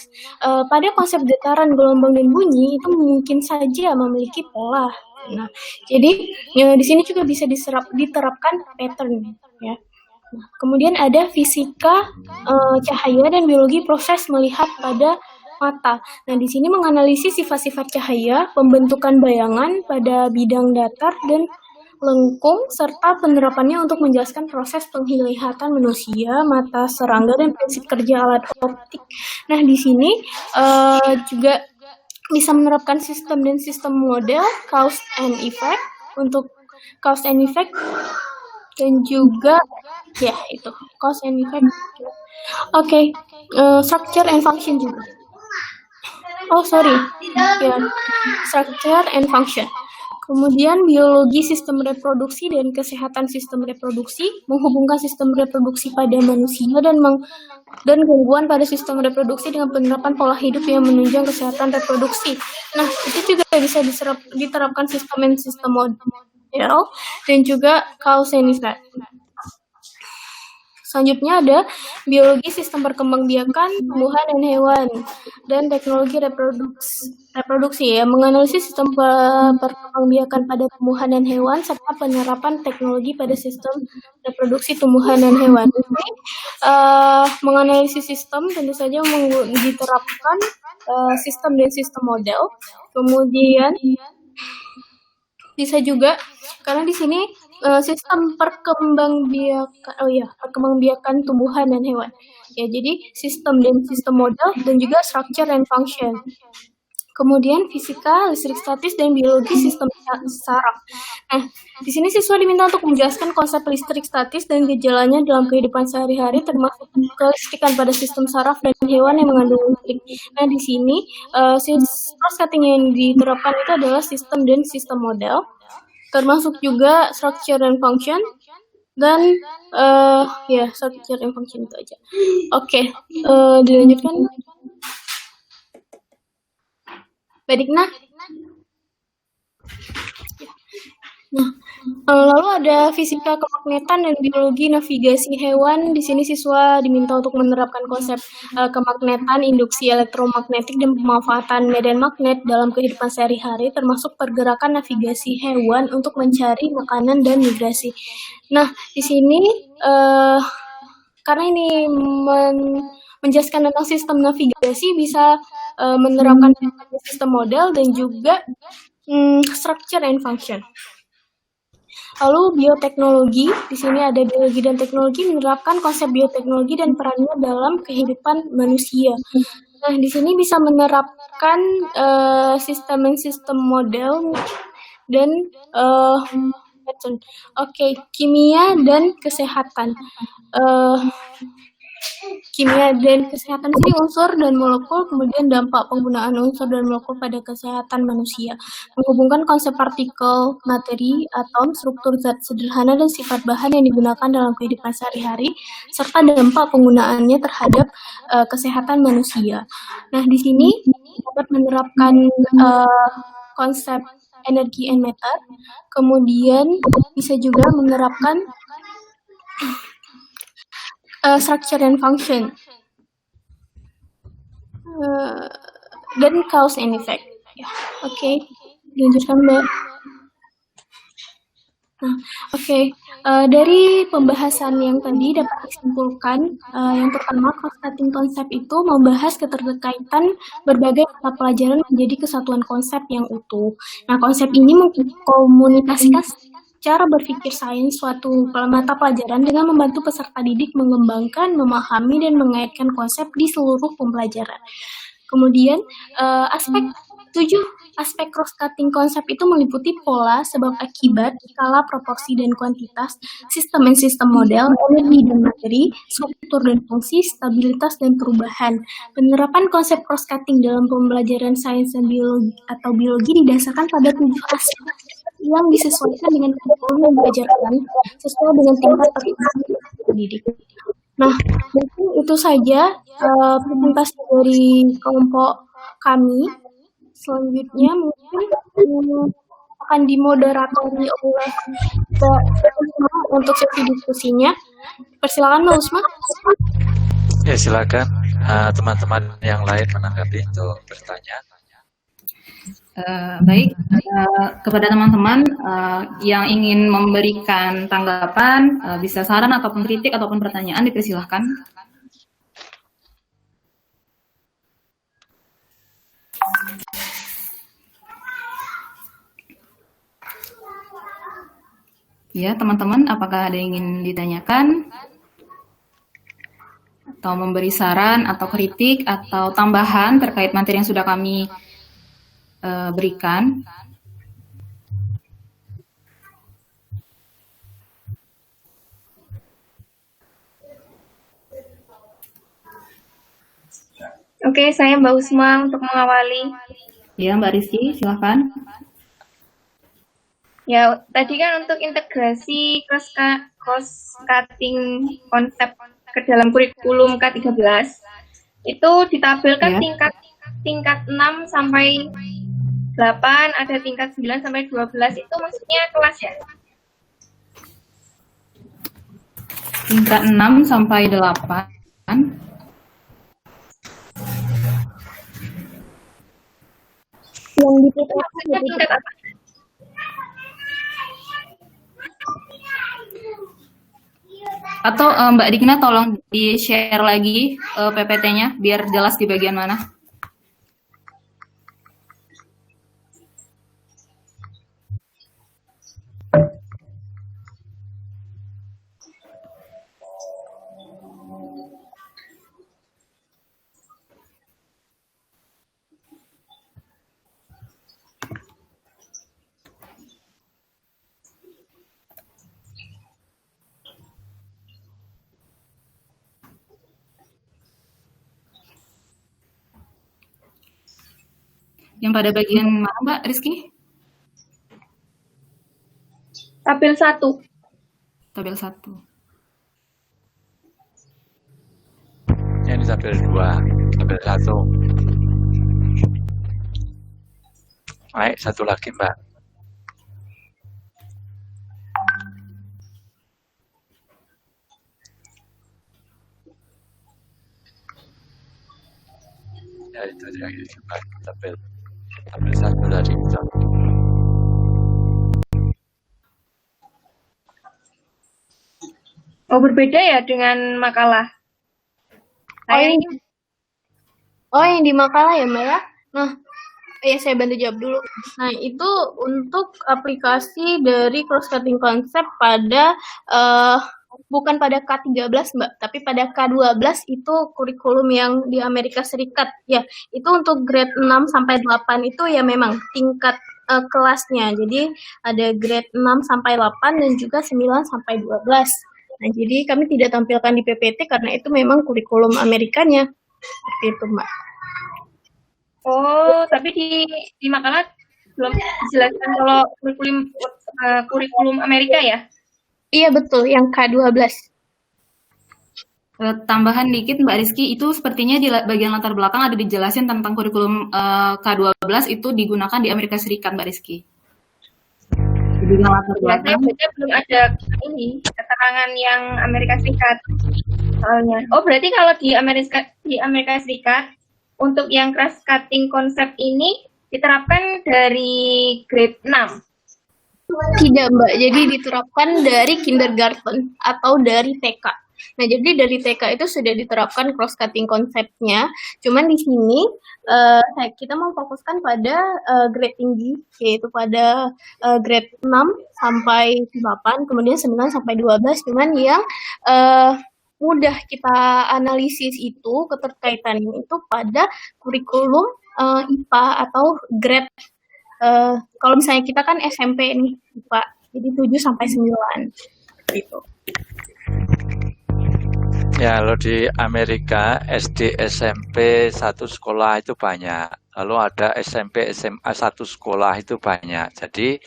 pada konsep getaran, gelombang, dan bunyi itu mungkin saja memiliki pola. Nah, jadi di sini juga bisa diterapkan pattern ya. Nah, kemudian ada fisika cahaya dan biologi proses melihat pada mata. Nah, di sini menganalisis sifat-sifat cahaya, pembentukan bayangan pada bidang datar dan lengkung, serta penerapannya untuk menjelaskan proses penglihatan manusia, mata serangga, dan prinsip kerja alat optik. Nah, di sini juga bisa menerapkan sistem dan sistem model, cause and effect, untuk cause and effect, dan juga ya itu, cause and effect. Oke, structure and function juga. Structure and function. Kemudian biologi sistem reproduksi dan kesehatan sistem reproduksi, menghubungkan sistem reproduksi pada manusia dan gangguan pada sistem reproduksi dengan penerapan pola hidup yang menunjang kesehatan reproduksi. Nah, itu juga bisa diterapkan sistem and sistem model dan juga cause and effect. Selanjutnya ada biologi sistem perkembangbiakan tumbuhan dan hewan dan teknologi reproduksi ya, menganalisis sistem perkembangbiakan pada tumbuhan dan hewan serta penerapan teknologi pada sistem reproduksi tumbuhan dan hewan. Jadi, menganalisis sistem tentu saja diterapkan sistem dan sistem model. Kemudian bisa juga karena di sini sistem perkembangbiakan tumbuhan dan hewan. Ya, jadi sistem dan sistem model dan juga structure and function. Kemudian fisika, listrik statis, dan biologi sistem saraf. Nah, di sini siswa diminta untuk menjelaskan konsep listrik statis dan gejalanya dalam kehidupan sehari-hari, termasuk kelistrikan pada sistem saraf dan hewan yang mengandung listrik. Nah, di sini cross-cutting yang diterapkan itu adalah sistem dan sistem model, termasuk juga structure and function, dan structure and function itu aja. Oke, dilanjutkan. Badikna. Nah, lalu ada fisika kemagnetan dan biologi navigasi hewan. Di sini siswa diminta untuk menerapkan konsep kemagnetan, induksi elektromagnetik, dan pemanfaatan medan magnet dalam kehidupan sehari-hari, termasuk pergerakan navigasi hewan untuk mencari makanan dan migrasi. Nah, di sini karena ini menjelaskan tentang sistem navigasi, bisa menerapkan sistem model dan juga structure and function. Lalu bioteknologi, di sini ada biologi dan teknologi menerapkan konsep bioteknologi dan perannya dalam kehidupan manusia. Nah, di sini bisa menerapkan sistem dan sistem model dan kimia dan kesehatan. Kimia dan kesehatan sini unsur dan molekul, kemudian dampak penggunaan unsur dan molekul pada kesehatan manusia. Menghubungkan konsep partikel, materi, atom, struktur zat sederhana dan sifat bahan yang digunakan dalam kehidupan sehari-hari, serta dampak penggunaannya terhadap kesehatan manusia. Nah, di sini dapat menerapkan konsep energi and matter, kemudian bisa juga menerapkan structure and function, dan cause and effect. Ya, oke, dilanjutkan Mbak. Nah, dari pembahasan yang tadi dapat disimpulkan, yang pertama, cross-cutting konsep itu membahas keterkaitan berbagai mata pelajaran menjadi kesatuan konsep yang utuh. Nah, konsep ini mengkomunikasikan cara berpikir sains suatu mata pelajaran dengan membantu peserta didik mengembangkan, memahami, dan mengaitkan konsep di seluruh pembelajaran. Kemudian, aspek cross-cutting konsep itu meliputi pola, sebab akibat, skala, proporsi, dan kuantitas, sistem dan sistem model, energi dan materi, struktur dan fungsi, stabilitas dan perubahan. Penerapan konsep cross-cutting dalam pembelajaran sains dan biologi didasarkan pada 7 aspek yang disesuaikan dengan kurikulum yang diajarkan sesuai dengan tingkat terpilih pendidik. Nah, mungkin itu saja presentasi dari kelompok kami. Selanjutnya mungkin akan dimoderatori oleh Mbak Usma untuk sesi diskusinya. Persilakan Mbak Usma. Ya, silakan teman-teman yang lain menanggapi untuk bertanya. Baik, kepada teman-teman yang ingin memberikan tanggapan, bisa saran ataupun kritik ataupun pertanyaan, dipersilahkan. Ya, teman-teman, apakah ada yang ingin ditanyakan? Atau memberi saran atau kritik atau tambahan terkait materi yang sudah kami berikan? Oke, saya Mbak Usma untuk mengawali. Ya, Mbak Rizky, silakan. Ya, tadi kan untuk integrasi cross-cutting konsep ke dalam kurikulum K13 itu ditampilkan tingkat 6 sampai 8, ada tingkat 9 sampai 12, itu maksudnya kelas ya? Tingkat 6 sampai 8. Yang diputuskan tingkat apa? Atau Mbak Dikna tolong di-share lagi PPT-nya biar jelas di bagian mana. Yang pada bagian mana, Mbak Rizky? Tabel 1. Tabel 1. Ini tabel 2, tabel 1. Baik, satu lagi, Mbak. Ya, itu yang juga tabel 1 dari kita. Oh, berbeda ya dengan makalah? Yang di makalah ya, Mbak ya? Nah, saya bantu jawab dulu. Nah, itu untuk aplikasi dari cross-cutting konsep pada bukan pada K13, Mbak, tapi pada K12 itu kurikulum yang di Amerika Serikat. Ya, itu untuk grade 6 sampai 8 itu ya memang tingkat kelasnya. Jadi ada grade 6 sampai 8 dan juga 9 sampai 12. Nah, jadi kami tidak tampilkan di PPT karena itu memang kurikulum Amerikanya. Seperti itu, Mbak. Oh, tapi di makalah belum dijelaskan kalau kurikulum Amerika ya? Iya, betul, yang K12. Tambahan dikit Mbak Rizky, itu sepertinya di bagian latar belakang ada dijelasin tentang kurikulum K12 itu digunakan di Amerika Serikat, Mbak Rizky. Di latar belakang. Saya belum ada ini keterangan yang Amerika Serikat soalnya. Oh, berarti kalau di Amerika Serikat untuk yang cross cutting konsep ini diterapkan dari grade 6. Tidak, Mbak. Jadi diterapkan dari kindergarten atau dari TK. Nah, jadi dari TK itu sudah diterapkan cross cutting konsepnya. Cuman di sini kita mau fokuskan pada grade tinggi, yaitu pada grade 6 sampai 8, kemudian 9 sampai 12. Cuman yang mudah kita analisis itu keterkaitannya itu pada kurikulum IPA atau grade kalau misalnya kita kan SMP nih, IPA. Jadi 7 sampai 9. Gitu. Ya, kalau di Amerika SD SMP satu sekolah itu banyak. Lalu ada SMP SMA satu sekolah itu banyak. Jadi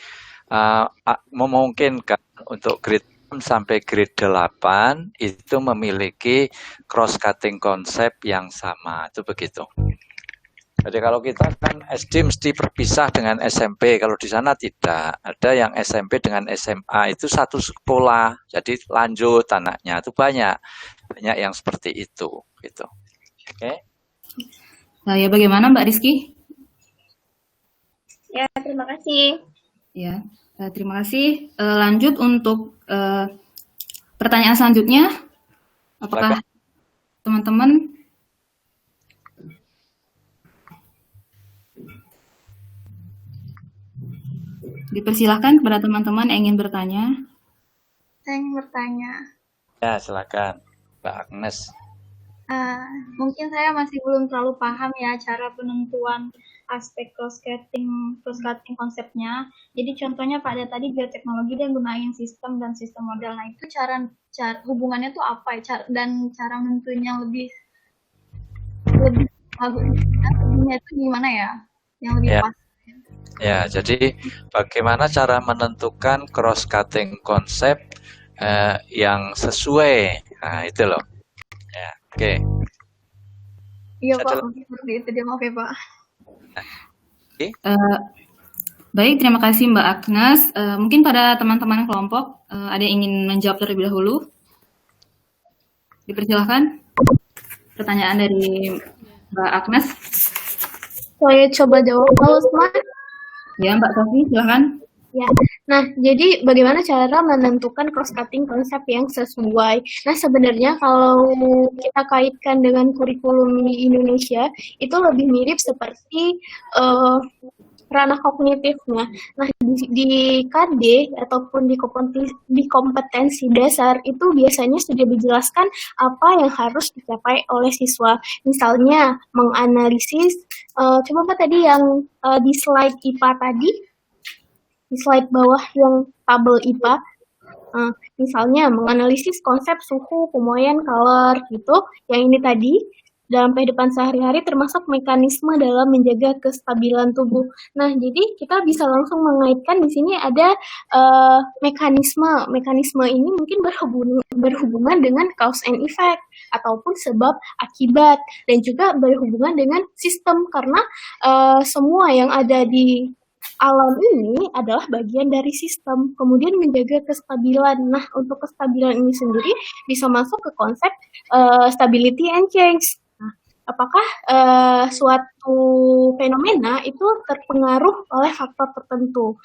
memungkinkan untuk grade 6 sampai grade 8 itu memiliki cross cutting konsep yang sama. Itu begitu. Jadi kalau kita kan SD mesti berpisah dengan SMP, kalau di sana tidak. Ada yang SMP dengan SMA itu satu sekolah, jadi lanjut anaknya itu banyak yang seperti itu, gitu. Oke? Nah, ya bagaimana Mbak Rizky? Ya, terima kasih. Ya, terima kasih. Lanjut untuk pertanyaan selanjutnya. Apakah teman-teman dipersilahkan kepada teman-teman yang ingin bertanya? Saya ingin bertanya. Ya, silakan, Mbak Agnes. Mungkin saya masih belum terlalu paham ya cara penentuan aspek cross cutting konsepnya. Jadi contohnya pada tadi bioteknologi dan gunain sistem dan sistem model. Nah itu cara hubungannya tuh apa ya? Dan cara menentunya lebih bagusnya itu gimana ya? Yang lebih pas. Ya, jadi bagaimana cara menentukan cross cutting konsep yang sesuai? Nah, itu loh. Ya, oke. Iya Pak, seperti itu dia, maaf ya Pak. Baik, terima kasih Mbak Agnes. Mungkin pada teman-teman kelompok ada yang ingin menjawab terlebih dahulu? Dipersilahkan. Pertanyaan dari Mbak Agnes. Saya coba jawab, Pak. Ya, Mbak Sofi, silakan. Ya, nah jadi bagaimana cara menentukan cross cutting konsep yang sesuai? Nah sebenarnya kalau kita kaitkan dengan kurikulum di Indonesia itu lebih mirip seperti ranah kognitifnya. Nah di KD ataupun di kompetensi dasar itu biasanya sudah dijelaskan apa yang harus dicapai oleh siswa. Misalnya menganalisis, coba Pak tadi yang di slide IPA tadi. Di slide bawah yang tabel IPA, misalnya menganalisis konsep suhu, pemoyan, color, gitu. Yang ini tadi, dalam kehidupan sehari-hari termasuk mekanisme dalam menjaga kestabilan tubuh. Nah, jadi kita bisa langsung mengaitkan di sini ada mekanisme. Mekanisme ini mungkin berhubungan dengan cause and effect, ataupun sebab akibat, dan juga berhubungan dengan sistem, karena semua yang ada di alam ini adalah bagian dari sistem, kemudian menjaga kestabilan. Nah, untuk kestabilan ini sendiri bisa masuk ke konsep stability and change. Nah, apakah suatu fenomena itu terpengaruh oleh faktor tertentu?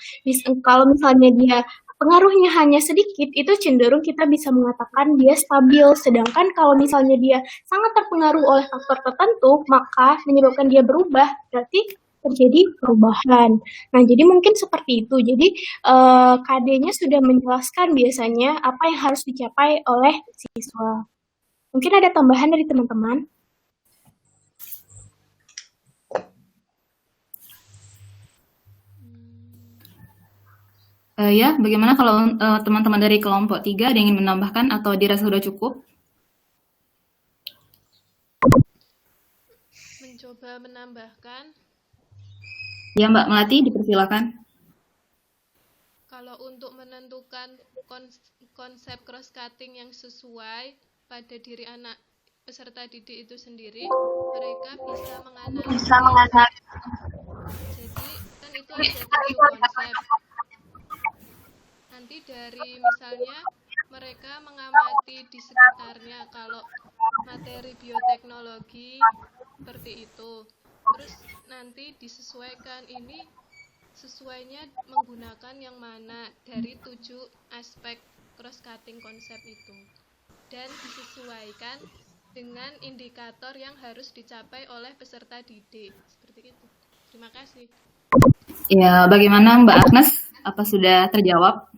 Kalau misalnya dia pengaruhnya hanya sedikit, itu cenderung kita bisa mengatakan dia stabil. Sedangkan kalau misalnya dia sangat terpengaruh oleh faktor tertentu, maka menyebabkan dia berubah, berarti terjadi perubahan. Nah, jadi mungkin seperti itu. Jadi KD-nya sudah menjelaskan biasanya apa yang harus dicapai oleh siswa. Mungkin ada tambahan dari teman-teman? Ya, bagaimana kalau teman-teman dari kelompok 3 ada yang ingin menambahkan atau dirasa sudah cukup? Mencoba menambahkan. Ya, Mbak Melati, dipersilakan. Kalau untuk menentukan konsep cross-cutting yang sesuai pada diri anak peserta didik itu sendiri, mereka bisa menganalisis. Jadi, kan itu ada 7 konsep. Nanti dari misalnya mereka mengamati di sekitarnya, kalau materi bioteknologi seperti itu. Terus nanti disesuaikan ini sesuainya menggunakan yang mana dari 7 aspek cross-cutting konsep itu. Dan disesuaikan dengan indikator yang harus dicapai oleh peserta didik. Seperti itu. Terima kasih. Ya, bagaimana Mbak Agnes? Apa sudah terjawab?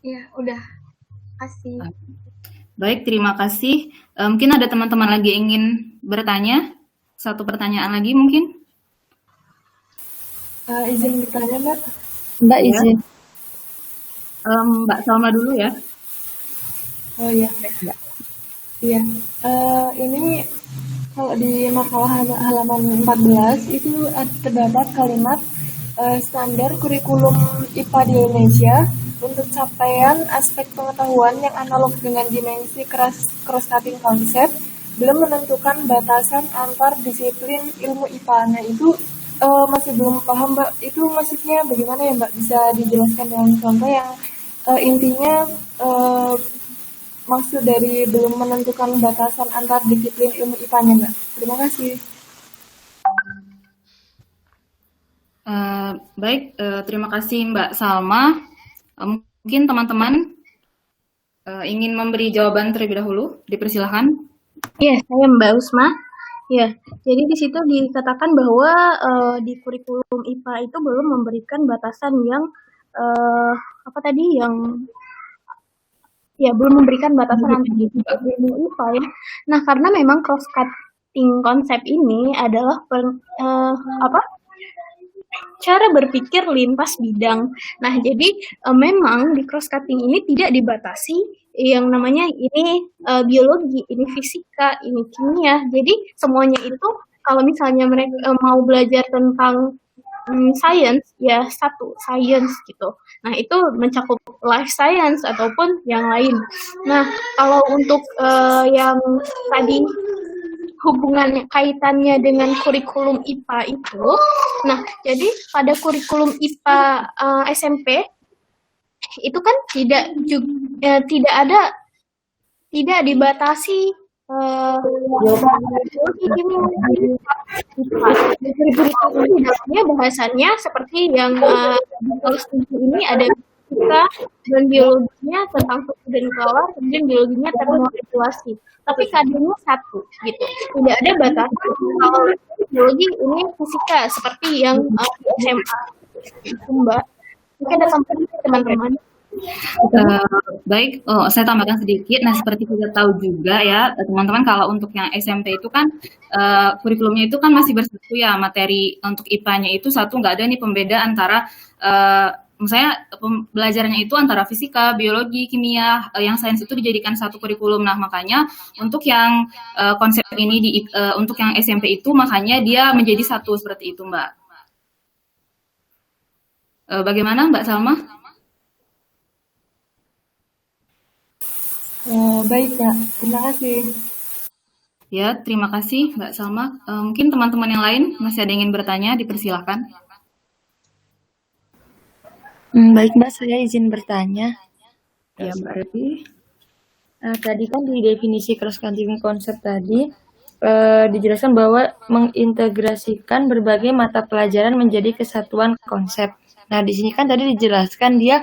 Ya, udah. Kasih. Baik, terima kasih. Mungkin ada teman-teman lagi ingin bertanya? Satu pertanyaan lagi mungkin? Izin bertanya, Mbak. Mbak izin. Mbak Salma dulu ya. Oh iya. Iya. Ini kalau di makalah halaman 14 itu terdapat kalimat standar kurikulum IPA di Indonesia untuk capaian aspek pengetahuan yang analog dengan dimensi cross-cutting konsep belum menentukan batasan antar disiplin ilmu IPA. Nah itu masih belum paham, Mbak. Itu maksudnya bagaimana ya, Mbak? Bisa dijelaskan dengan contoh yang intinya maksud dari belum menentukan batasan antar disiplin ilmu IPA-nya, Mbak. Terima kasih. Baik, terima kasih Mbak Salma. Mungkin teman-teman ingin memberi jawaban terlebih dahulu, dipersilahkan. Ya, saya Mbak Usma. Ya, jadi di situ dikatakan bahwa di kurikulum IPA itu belum memberikan batasan yang belum memberikan batasan antar ilmu IPA ya. Nah, karena memang cross-cutting konsep ini adalah cara berpikir lintas bidang. Nah, jadi memang di cross-cutting ini tidak dibatasi yang namanya ini biologi, ini fisika, ini kimia. Jadi semuanya itu kalau misalnya mereka mau belajar tentang science, ya satu science gitu. Nah, itu mencakup life science ataupun yang lain. Nah, kalau untuk yang tadi hubungannya kaitannya dengan kurikulum IPA itu, nah jadi pada kurikulum IPA SMP itu kan tidak dibatasi bahasannya seperti yang tulis ini ada fisika dan biologinya tentang susu dan kelelawar, kemudian biologinya termoregulasi. Tapi kadernya satu, gitu. Tidak ada batasan kalau biologi ini fisika seperti yang di SMA. Itu Mbak. Mungkin ada tambahan teman-teman. Baik, saya tambahkan sedikit. Nah, seperti kita tahu juga ya, teman-teman, kalau untuk yang SMP itu kan kurikulumnya itu kan masih bersatu ya, materi untuk IPA-nya itu satu, nggak ada nih pembeda antara misalnya pembelajarannya itu antara fisika, biologi, kimia, yang sains itu dijadikan satu kurikulum. Nah, makanya untuk yang konsep ini untuk yang SMP itu makanya dia menjadi satu seperti itu, Mbak. Bagaimana Mbak Salma? Baik, Mbak. Terima kasih. Ya, terima kasih Mbak Salma. Mungkin teman-teman yang lain masih ada yang ingin bertanya, dipersilakan. Baik, Mbak, saya izin bertanya. Ya, Mbak Revi. Tadi kan di definisi cross-cutting konsep tadi dijelaskan bahwa mengintegrasikan berbagai mata pelajaran menjadi kesatuan konsep. Nah, di sini kan tadi dijelaskan dia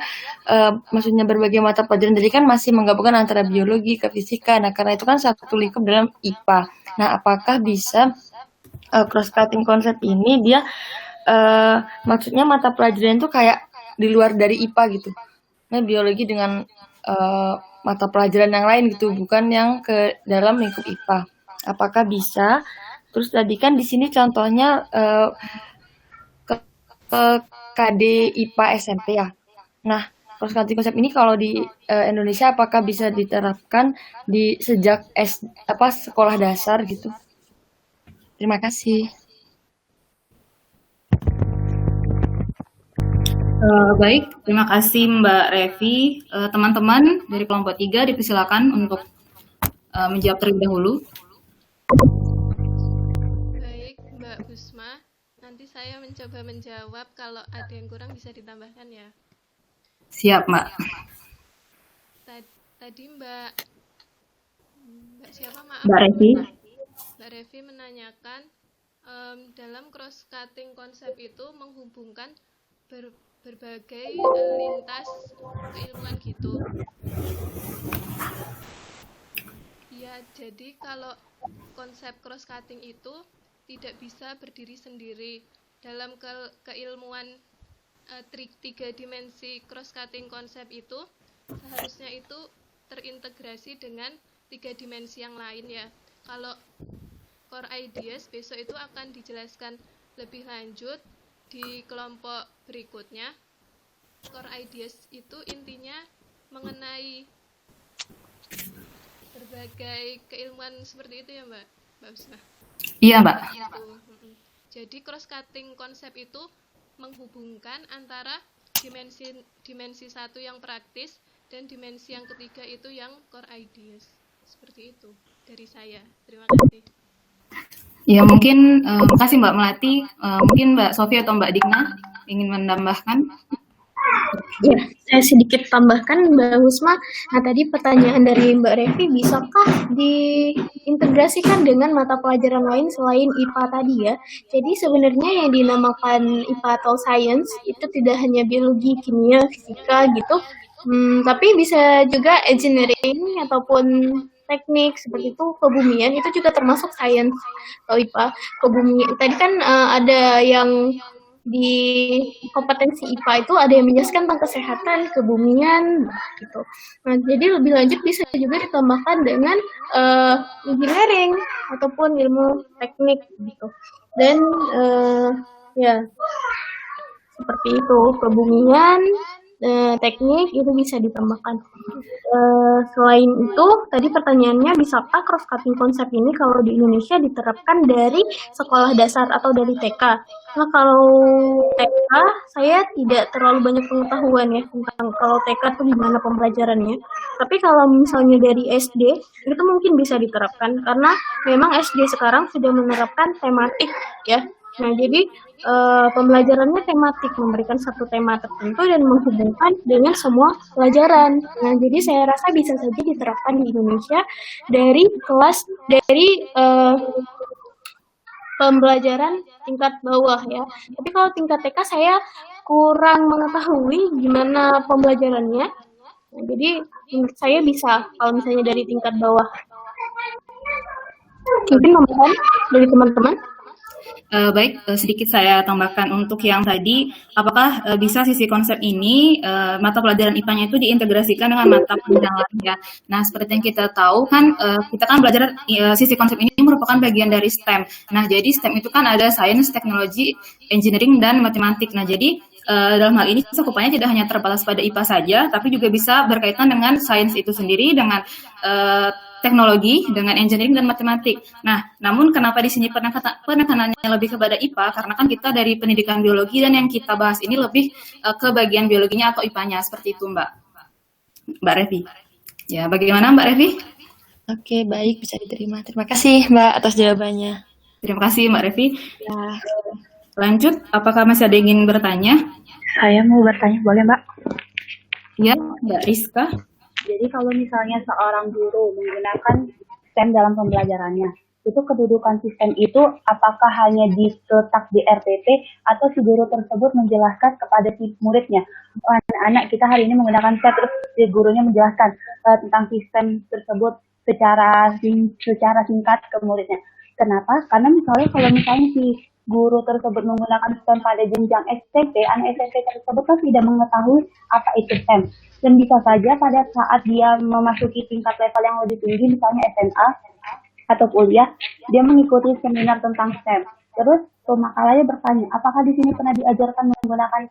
maksudnya berbagai mata pelajaran, jadi kan masih menggabungkan antara biologi ke fisika. Nah, karena itu kan satu lingkup dalam IPA. Nah, apakah bisa cross-cutting konsep ini dia maksudnya mata pelajaran itu kayak di luar dari IPA gitu. Nah, biologi dengan mata pelajaran yang lain gitu, bukan yang ke dalam lingkup IPA. Apakah bisa? Terus tadi kan di sini contohnya KD IPA SMP ya. Nah, cross cutting konsep ini kalau di Indonesia apakah bisa diterapkan di sejak sekolah dasar gitu? Terima kasih. Baik, terima kasih Mbak Revi. Teman-teman dari kelompok 3 dipersilakan untuk menjawab terlebih dahulu. Baik, Mbak Busma. Nanti saya mencoba menjawab, kalau ada yang kurang bisa ditambahkan ya. Siap, Mbak. Tadi Mbak siapa, maaf? Mbak Revi. Mbak Revi menanyakan dalam cross cutting konsep itu menghubungkan berbagai lintas keilmuan gitu. Ya, jadi kalau konsep cross cutting itu tidak bisa berdiri sendiri. Dalam keilmuan 3 dimensi cross cutting konsep itu seharusnya itu terintegrasi dengan 3 dimensi yang lain ya. Kalau core ideas besok itu akan dijelaskan lebih lanjut di kelompok berikutnya. Core ideas itu intinya mengenai berbagai keilmuan seperti itu ya Mbak Busma? Iya Mbak. Jadi cross cutting konsep itu menghubungkan antara dimensi 1 yang praktis dan dimensi yang ketiga itu yang core ideas. Seperti itu dari saya. Terima kasih. Ya mungkin, makasih Mbak Melati. Mungkin Mbak Sofi atau Mbak Digna ingin menambahkan. Ya, saya sedikit tambahkan Mbak Husma. Nah, tadi pertanyaan dari Mbak Revi, bisakah diintegrasikan dengan mata pelajaran lain selain IPA tadi ya? Jadi sebenarnya yang dinamakan IPA atau Science itu tidak hanya biologi, kimia, fisika gitu, tapi bisa juga engineering ataupun teknik seperti itu, kebumian itu juga termasuk Science atau IPA. Kebumian tadi kan ada yang di kompetensi IPA itu ada yang menjelaskan tentang kesehatan, kebumian, gitu. Nah, jadi lebih lanjut bisa juga ditambahkan dengan engineering ataupun ilmu teknik, gitu. Dan ya seperti itu, kebumian, teknik itu bisa ditambahkan. Selain itu, tadi pertanyaannya, bisakah cross cutting konsep ini kalau di Indonesia diterapkan dari sekolah dasar atau dari TK? Nah, kalau TK, saya tidak terlalu banyak pengetahuan ya tentang kalau TK itu gimana pembelajarannya. Tapi kalau misalnya dari SD, itu mungkin bisa diterapkan karena memang SD sekarang sudah menerapkan tematik ya. Nah, jadi pembelajarannya tematik, memberikan satu tema tertentu dan menghubungkan dengan semua pelajaran. Nah, jadi saya rasa bisa saja diterapkan di Indonesia dari pembelajaran tingkat bawah ya. Tapi kalau tingkat TK saya kurang mengetahui gimana pembelajarannya. Nah, jadi menurut saya bisa kalau misalnya dari tingkat bawah. Mungkin tambahan dari teman-teman. Baik, sedikit saya tambahkan untuk yang tadi, apakah bisa sisi konsep ini, mata pelajaran IPA-nya itu diintegrasikan dengan mata pelajaran lain ya. Nah, seperti yang kita tahu kan, kita kan belajar sisi konsep ini merupakan bagian dari STEM. Nah, jadi STEM itu kan ada Science, Teknologi, Engineering, dan Matematik. Nah, jadi dalam hal ini cakupannya tidak hanya terbatas pada IPA saja, tapi juga bisa berkaitan dengan Science itu sendiri, dengan teknologi, dengan engineering dan matematik. Nah, namun kenapa di sini penekanannya lebih kepada IPA? Karena kan kita dari pendidikan biologi dan yang kita bahas ini lebih ke bagian biologinya atau IPA-nya, seperti itu Mbak Revi. Ya, bagaimana Mbak Revi? Oke, baik, bisa diterima. Terima kasih Mbak atas jawabannya. Terima kasih Mbak Revi. Ya. Lanjut, apakah masih ada yang ingin bertanya? Saya mau bertanya, boleh Mbak? Ya, Mbak Rizka. Jadi kalau misalnya seorang guru menggunakan STEM dalam pembelajarannya, itu kedudukan sistem itu apakah hanya diletak di RPP atau si guru tersebut menjelaskan kepada si muridnya? Anak-anak kita hari ini menggunakan STEM, terus si gurunya menjelaskan tentang sistem tersebut secara singkat ke muridnya. Kenapa? Karena misalnya kalau misalnya si guru tersebut menggunakan STEM pada jenjang SMP, anak SMP tersebut kan tidak mengetahui apa itu STEM. Dan bisa saja pada saat dia memasuki tingkat level yang lebih tinggi, misalnya SMA atau kuliah, dia mengikuti seminar tentang STEM. Terus pemakalanya bertanya, apakah di sini pernah diajarkan menggunakan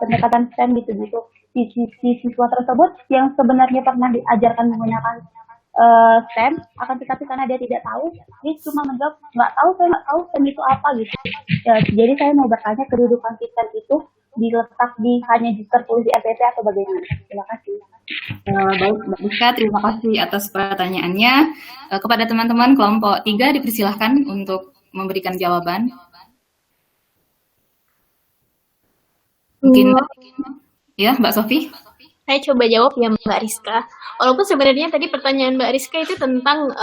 pendekatan STEM gitu-gitu? Si siswa tersebut yang sebenarnya pernah diajarkan menggunakan STEM, akan tetapi karena dia tidak tahu, dia cuma menjawab, nggak tahu, saya nggak tahu STEM itu apa gitu. Ya, jadi saya mau bertanya, kedudukan STEM itu diletak hanya tertulis di RPP atau bagaimana? Terima kasih. Baik, Mbak Rizka, terima kasih atas pertanyaannya. Kepada teman-teman kelompok 3 dipersilahkan untuk memberikan jawaban. Mungkin ya, Mbak Sofi. Saya coba jawab ya Mbak Rizka. Walaupun sebenarnya tadi pertanyaan Mbak Rizka itu tentang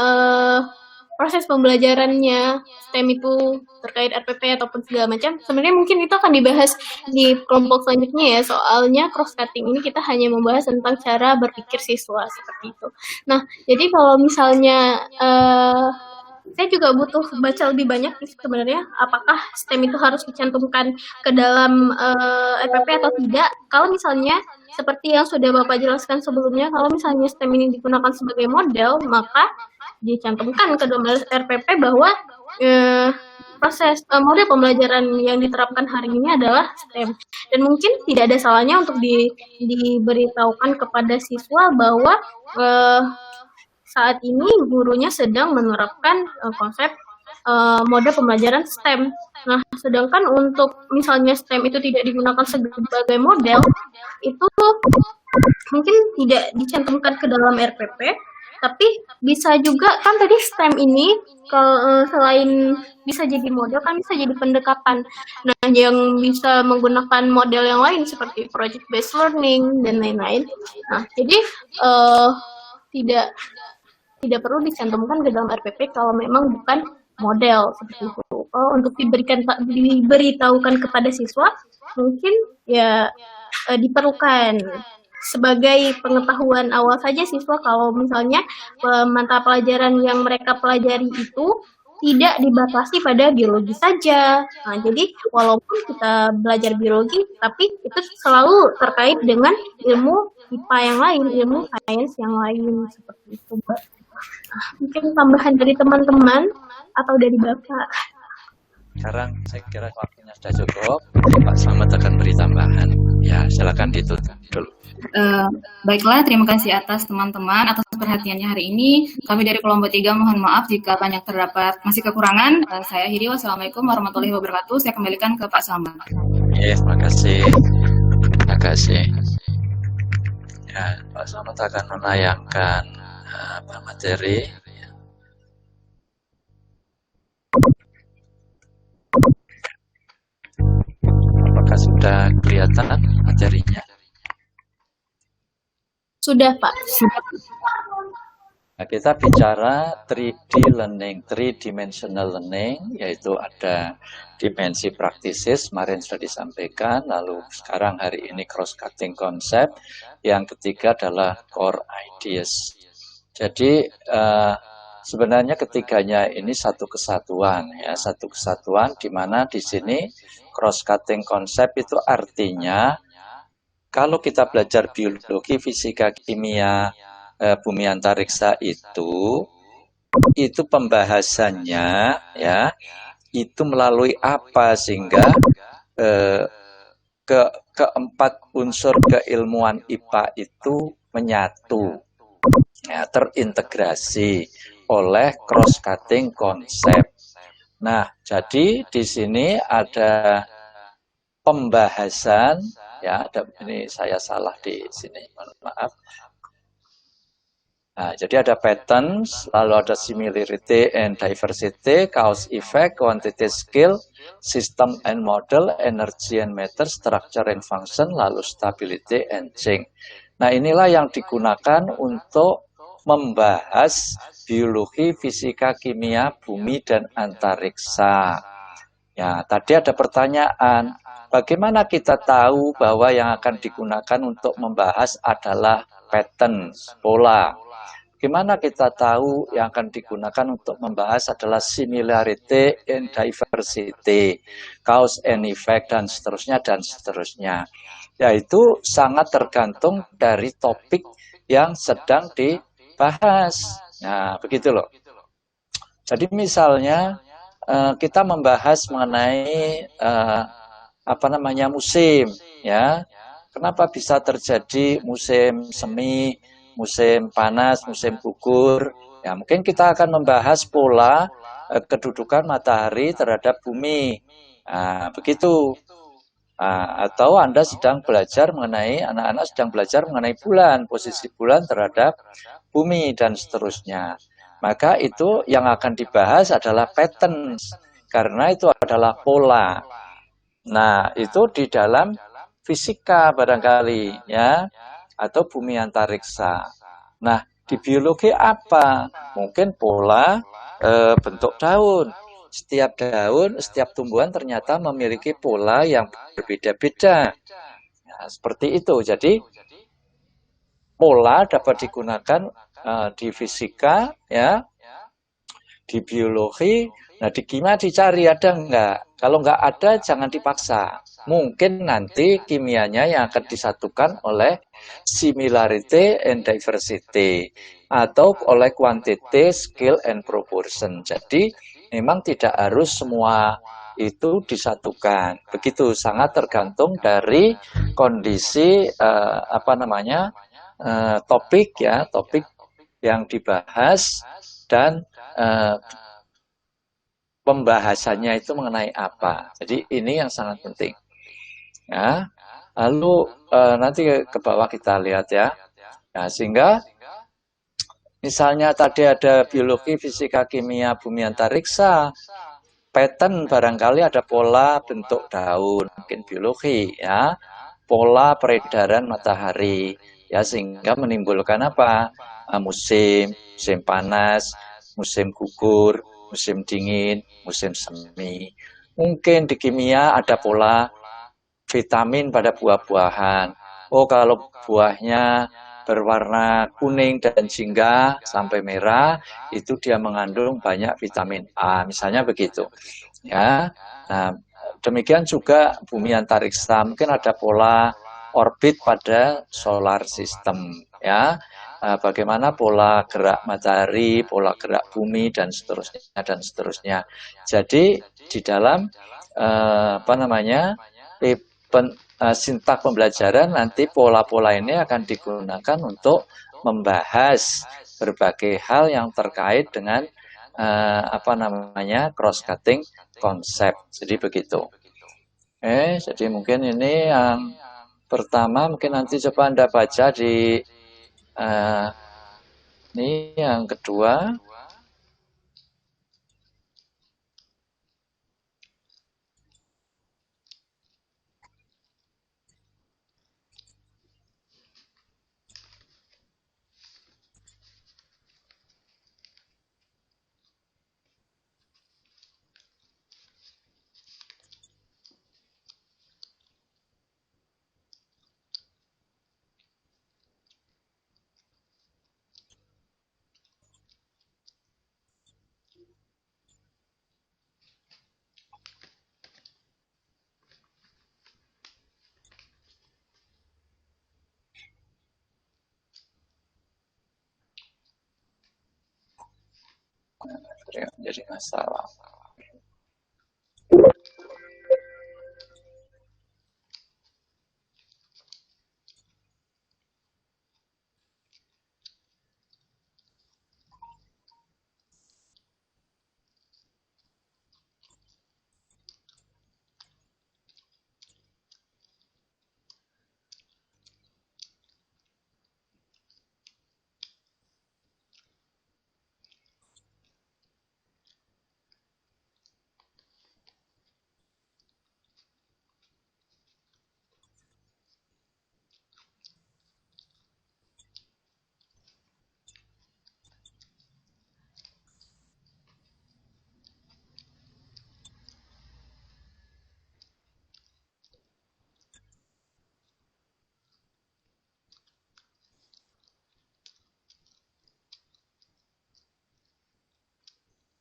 proses pembelajarannya STEM itu terkait RPP ataupun segala macam. Sebenarnya mungkin itu akan dibahas di kelompok selanjutnya ya. Soalnya cross cutting ini kita hanya membahas tentang cara berpikir siswa seperti itu. Nah, jadi kalau misalnya saya juga butuh baca lebih banyak sebenarnya apakah STEM itu harus dicantumkan ke dalam RPP atau tidak. Kalau misalnya seperti yang sudah Bapak jelaskan sebelumnya, kalau misalnya STEM ini digunakan sebagai model, maka dicantumkan ke dalam RPP bahwa proses model pembelajaran yang diterapkan hari ini adalah STEM. Dan mungkin tidak ada salahnya untuk diberitahukan kepada siswa bahwa saat ini gurunya sedang menerapkan konsep model pembelajaran STEM. Nah, sedangkan untuk misalnya STEM itu tidak digunakan sebagai model, itu mungkin tidak dicantumkan ke dalam RPP, tapi bisa juga kan tadi STEM ini kalau selain bisa jadi model kan bisa jadi pendekatan. Nah, yang bisa menggunakan model yang lain seperti project based learning dan lain-lain. Nah, jadi tidak perlu dicantumkan ke dalam RPP kalau memang bukan model seperti itu. Untuk diberitahukan kepada siswa mungkin ya diperlukan sebagai pengetahuan awal saja siswa kalau misalnya mata pelajaran yang mereka pelajari itu tidak dibatasi pada biologi saja. Nah, jadi walaupun kita belajar biologi, tapi itu selalu terkait dengan ilmu IPA yang lain, ilmu sains yang lain seperti itu, Mbak. Mungkin tambahan dari teman-teman atau dari Bapak. Sekarang saya kira waktunya sudah cukup. Pak Slamet akan beri tambahan. Ya, silakan ditutup dulu. Baiklah, terima kasih atas teman-teman atas perhatiannya hari ini. Kami dari kelompok 3 mohon maaf jika banyak terdapat masih kekurangan. Saya akhiri, wassalamualaikum warahmatullahi wabarakatuh. Saya kembalikan ke Pak Slamet. Ya, terima kasih. Terima kasih. Ya, Pak Slamet akan menayangkan materi. Apakah sudah kelihatan materinya? Sudah, Pak. Nah, kita bicara 3D learning, 3-dimensional learning, yaitu ada dimensi praktisis, kemarin sudah disampaikan, lalu sekarang hari ini cross-cutting konsep, yang ketiga adalah core ideas. Jadi sebenarnya ketiganya ini satu kesatuan, ya, satu kesatuan di mana di sini cross-cutting konsep itu artinya kalau kita belajar biologi, fisika, kimia, bumi antariksa itu pembahasannya ya itu melalui apa sehingga keempat unsur keilmuan IPA itu menyatu, ya, terintegrasi oleh cross-cutting konsep. Nah, jadi di sini ada pembahasan, ya, ini saya salah di sini, mohon maaf. Nah, jadi ada patterns, lalu ada similarity and diversity, cause effect, quantity skill, system and model, energy and matter, structure and function, lalu stability and change. Nah, inilah yang digunakan untuk membahas biologi, fisika, kimia, bumi, dan antariksa. Ya, tadi ada pertanyaan, bagaimana kita tahu bahwa yang akan digunakan untuk membahas adalah pattern, pola? Bagaimana kita tahu yang akan digunakan untuk membahas adalah similarity and diversity, cause and effect, dan seterusnya, dan seterusnya. Yaitu sangat tergantung dari topik yang sedang dibahas. Nah, begitu loh. Jadi misalnya kita membahas mengenai musim, ya. Kenapa bisa terjadi musim semi, musim panas, musim gugur? Ya, mungkin kita akan membahas pola kedudukan matahari terhadap bumi. Nah, begitu. Atau Anda sedang belajar mengenai, anak-anak sedang belajar mengenai bulan, posisi bulan terhadap bumi, dan seterusnya. Maka itu yang akan dibahas adalah patterns, karena itu adalah pola. Nah, itu di dalam fisika barangkali, ya, atau bumi antariksa. Nah, di biologi apa? Mungkin pola bentuk daun. Setiap daun, setiap tumbuhan ternyata memiliki pola yang berbeda-beda. Nah, seperti itu. Jadi, pola dapat digunakan di fisika, ya, di biologi. Nah, di kimia dicari ada enggak? Kalau enggak ada, jangan dipaksa. Mungkin nanti kimianya yang akan disatukan oleh similarity and diversity, atau oleh quantity, scale, and proportion. Jadi, memang tidak harus semua itu disatukan. Begitu, sangat tergantung dari kondisi topik, ya, topik yang dibahas, dan pembahasannya itu mengenai apa. Jadi ini yang sangat penting. Ya. Lalu nanti ke bawah kita lihat, ya. Nah, sehingga misalnya tadi ada biologi, fisika, kimia, bumi antariksa, pattern barangkali ada pola bentuk daun, mungkin biologi, ya, pola peredaran matahari, ya, sehingga menimbulkan apa? Musim panas, musim gugur, musim dingin, musim semi. Mungkin di kimia ada pola vitamin pada buah-buahan. Oh, kalau buahnya berwarna kuning dan jingga sampai merah, itu dia mengandung banyak vitamin A, misalnya begitu. Ya, nah, demikian juga bumi antariksa, mungkin ada pola orbit pada solar system, ya. Bagaimana pola gerak matahari, pola gerak bumi, dan seterusnya. Jadi di dalam sintak pembelajaran nanti pola-pola ini akan digunakan untuk membahas berbagai hal yang terkait dengan cross-cutting konsep. Jadi begitu. Jadi mungkin ini yang pertama, mungkin nanti coba Anda baca di ini yang kedua. Jadi masalah.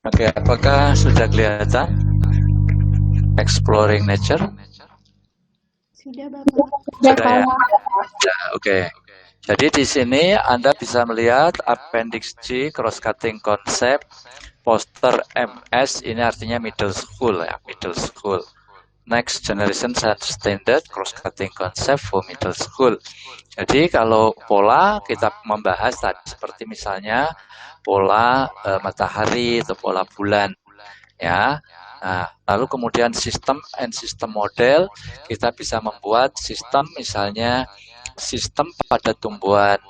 Oke, apakah sudah kelihatan? Exploring nature? Sudah, Bapak. Sudah, ya? Ya, oke. Jadi di sini Anda bisa melihat Appendix G, cross-cutting concept, poster MS ini artinya middle school ya, middle school. Next Generation Standard Cross-Cutting Concept for Middle School. Jadi kalau pola kita membahas tadi seperti misalnya pola matahari atau pola bulan ya. Nah, lalu kemudian sistem and system model, kita bisa membuat sistem misalnya sistem pada tumbuhan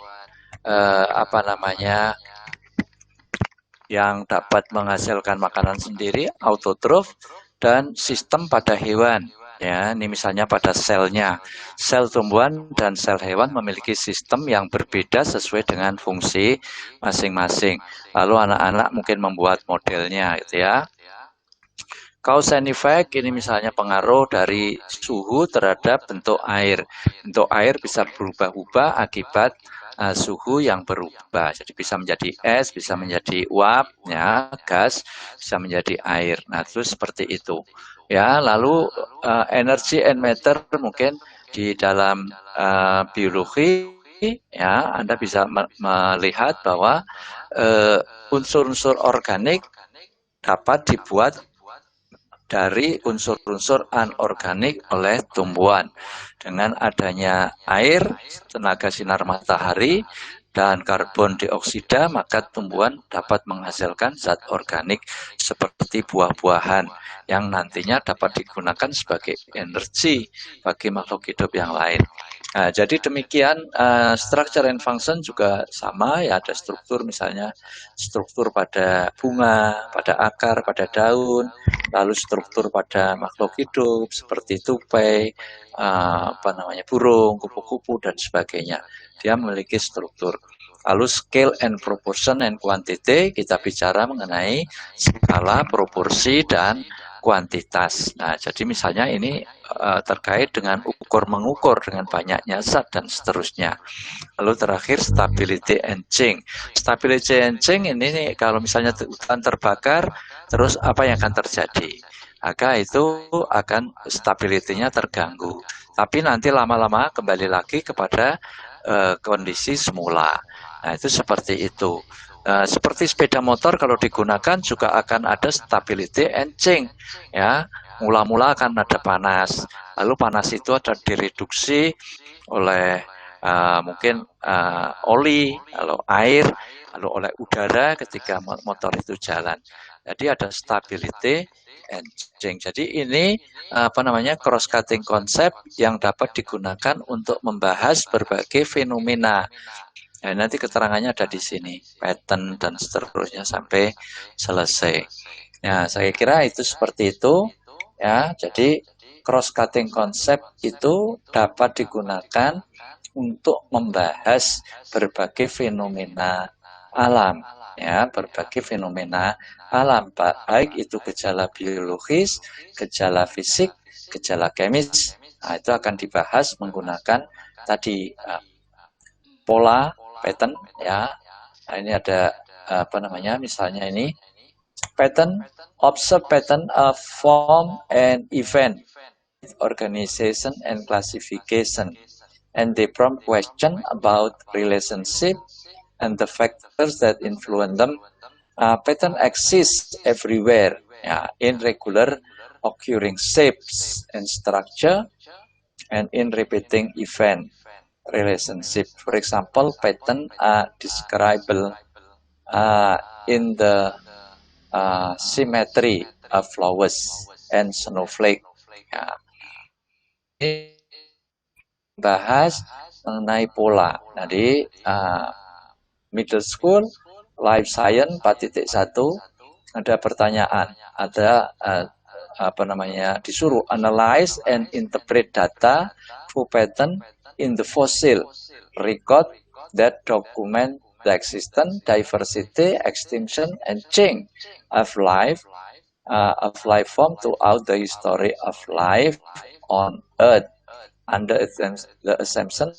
yang dapat menghasilkan makanan sendiri, autotroph, dan sistem pada hewan. Ya, ini misalnya pada selnya. Sel tumbuhan dan sel hewan memiliki sistem yang berbeda sesuai dengan fungsi masing-masing. Lalu anak-anak mungkin membuat modelnya gitu ya. Cause and effect ini misalnya pengaruh dari suhu terhadap bentuk air. Bentuk air bisa berubah-ubah akibat suhu yang berubah. Jadi bisa menjadi es, bisa menjadi uap, ya, gas, bisa menjadi air. Nah, terus seperti itu. Ya, lalu energy and matter mungkin di dalam biologi ya, Anda bisa melihat bahwa unsur-unsur organik dapat dibuat dari unsur-unsur anorganik oleh tumbuhan. Dengan adanya air, tenaga sinar matahari, dan karbon dioksida, maka tumbuhan dapat menghasilkan zat organik seperti buah-buahan yang nantinya dapat digunakan sebagai energi bagi makhluk hidup yang lain. Nah, jadi demikian structure and function juga sama ya, ada struktur misalnya struktur pada bunga, pada akar, pada daun, lalu struktur pada makhluk hidup seperti tupai, burung, kupu-kupu dan sebagainya. Dia memiliki struktur. Lalu scale and proportion and quantity, kita bicara mengenai skala, proporsi dan kuantitas. Nah, jadi misalnya ini terkait dengan ukur-mengukur dengan banyaknya zat dan seterusnya. Lalu terakhir stability and change. Stability and change ini kalau misalnya hutan terbakar, terus apa yang akan terjadi? Maka itu akan stability-nya terganggu. Tapi nanti lama-lama kembali lagi kepada kondisi semula. Nah, itu seperti itu. Seperti sepeda motor kalau digunakan juga akan ada stability and change ya. Mula-mula akan ada panas, lalu panas itu ada direduksi oleh mungkin oli, lalu air, lalu oleh udara ketika motor itu jalan. Jadi ada stability and change. Jadi ini cross cutting concept yang dapat digunakan untuk membahas berbagai fenomena. Nah, nanti keterangannya ada di sini, pattern dan seterusnya sampai selesai. Nah, saya kira itu seperti itu ya. Jadi cross cutting concept itu dapat digunakan untuk membahas berbagai fenomena alam ya, berbagai fenomena alam, baik itu gejala biologis, gejala fisik, gejala kemis. Nah, itu akan dibahas menggunakan tadi pola, pattern ya. Nah, ini ada misalnya ini pattern, observe pattern of form and event, organization and classification, and they prompt question about relationship and the factors that influence them. Pattern exists everywhere ya, in regular occurring shapes and structure and in repeating event. Relationship, for example, pattern are describable in the symmetry of flowers and snowflake. Ya. Ini bahas mengenai pola. Jadi middle school, life science 4.1 ada pertanyaan, ada disuruh analyze and interpret data for pattern in the fossil record that document the existence, diversity, extinction, and change of life form throughout the history of life on Earth under the assumption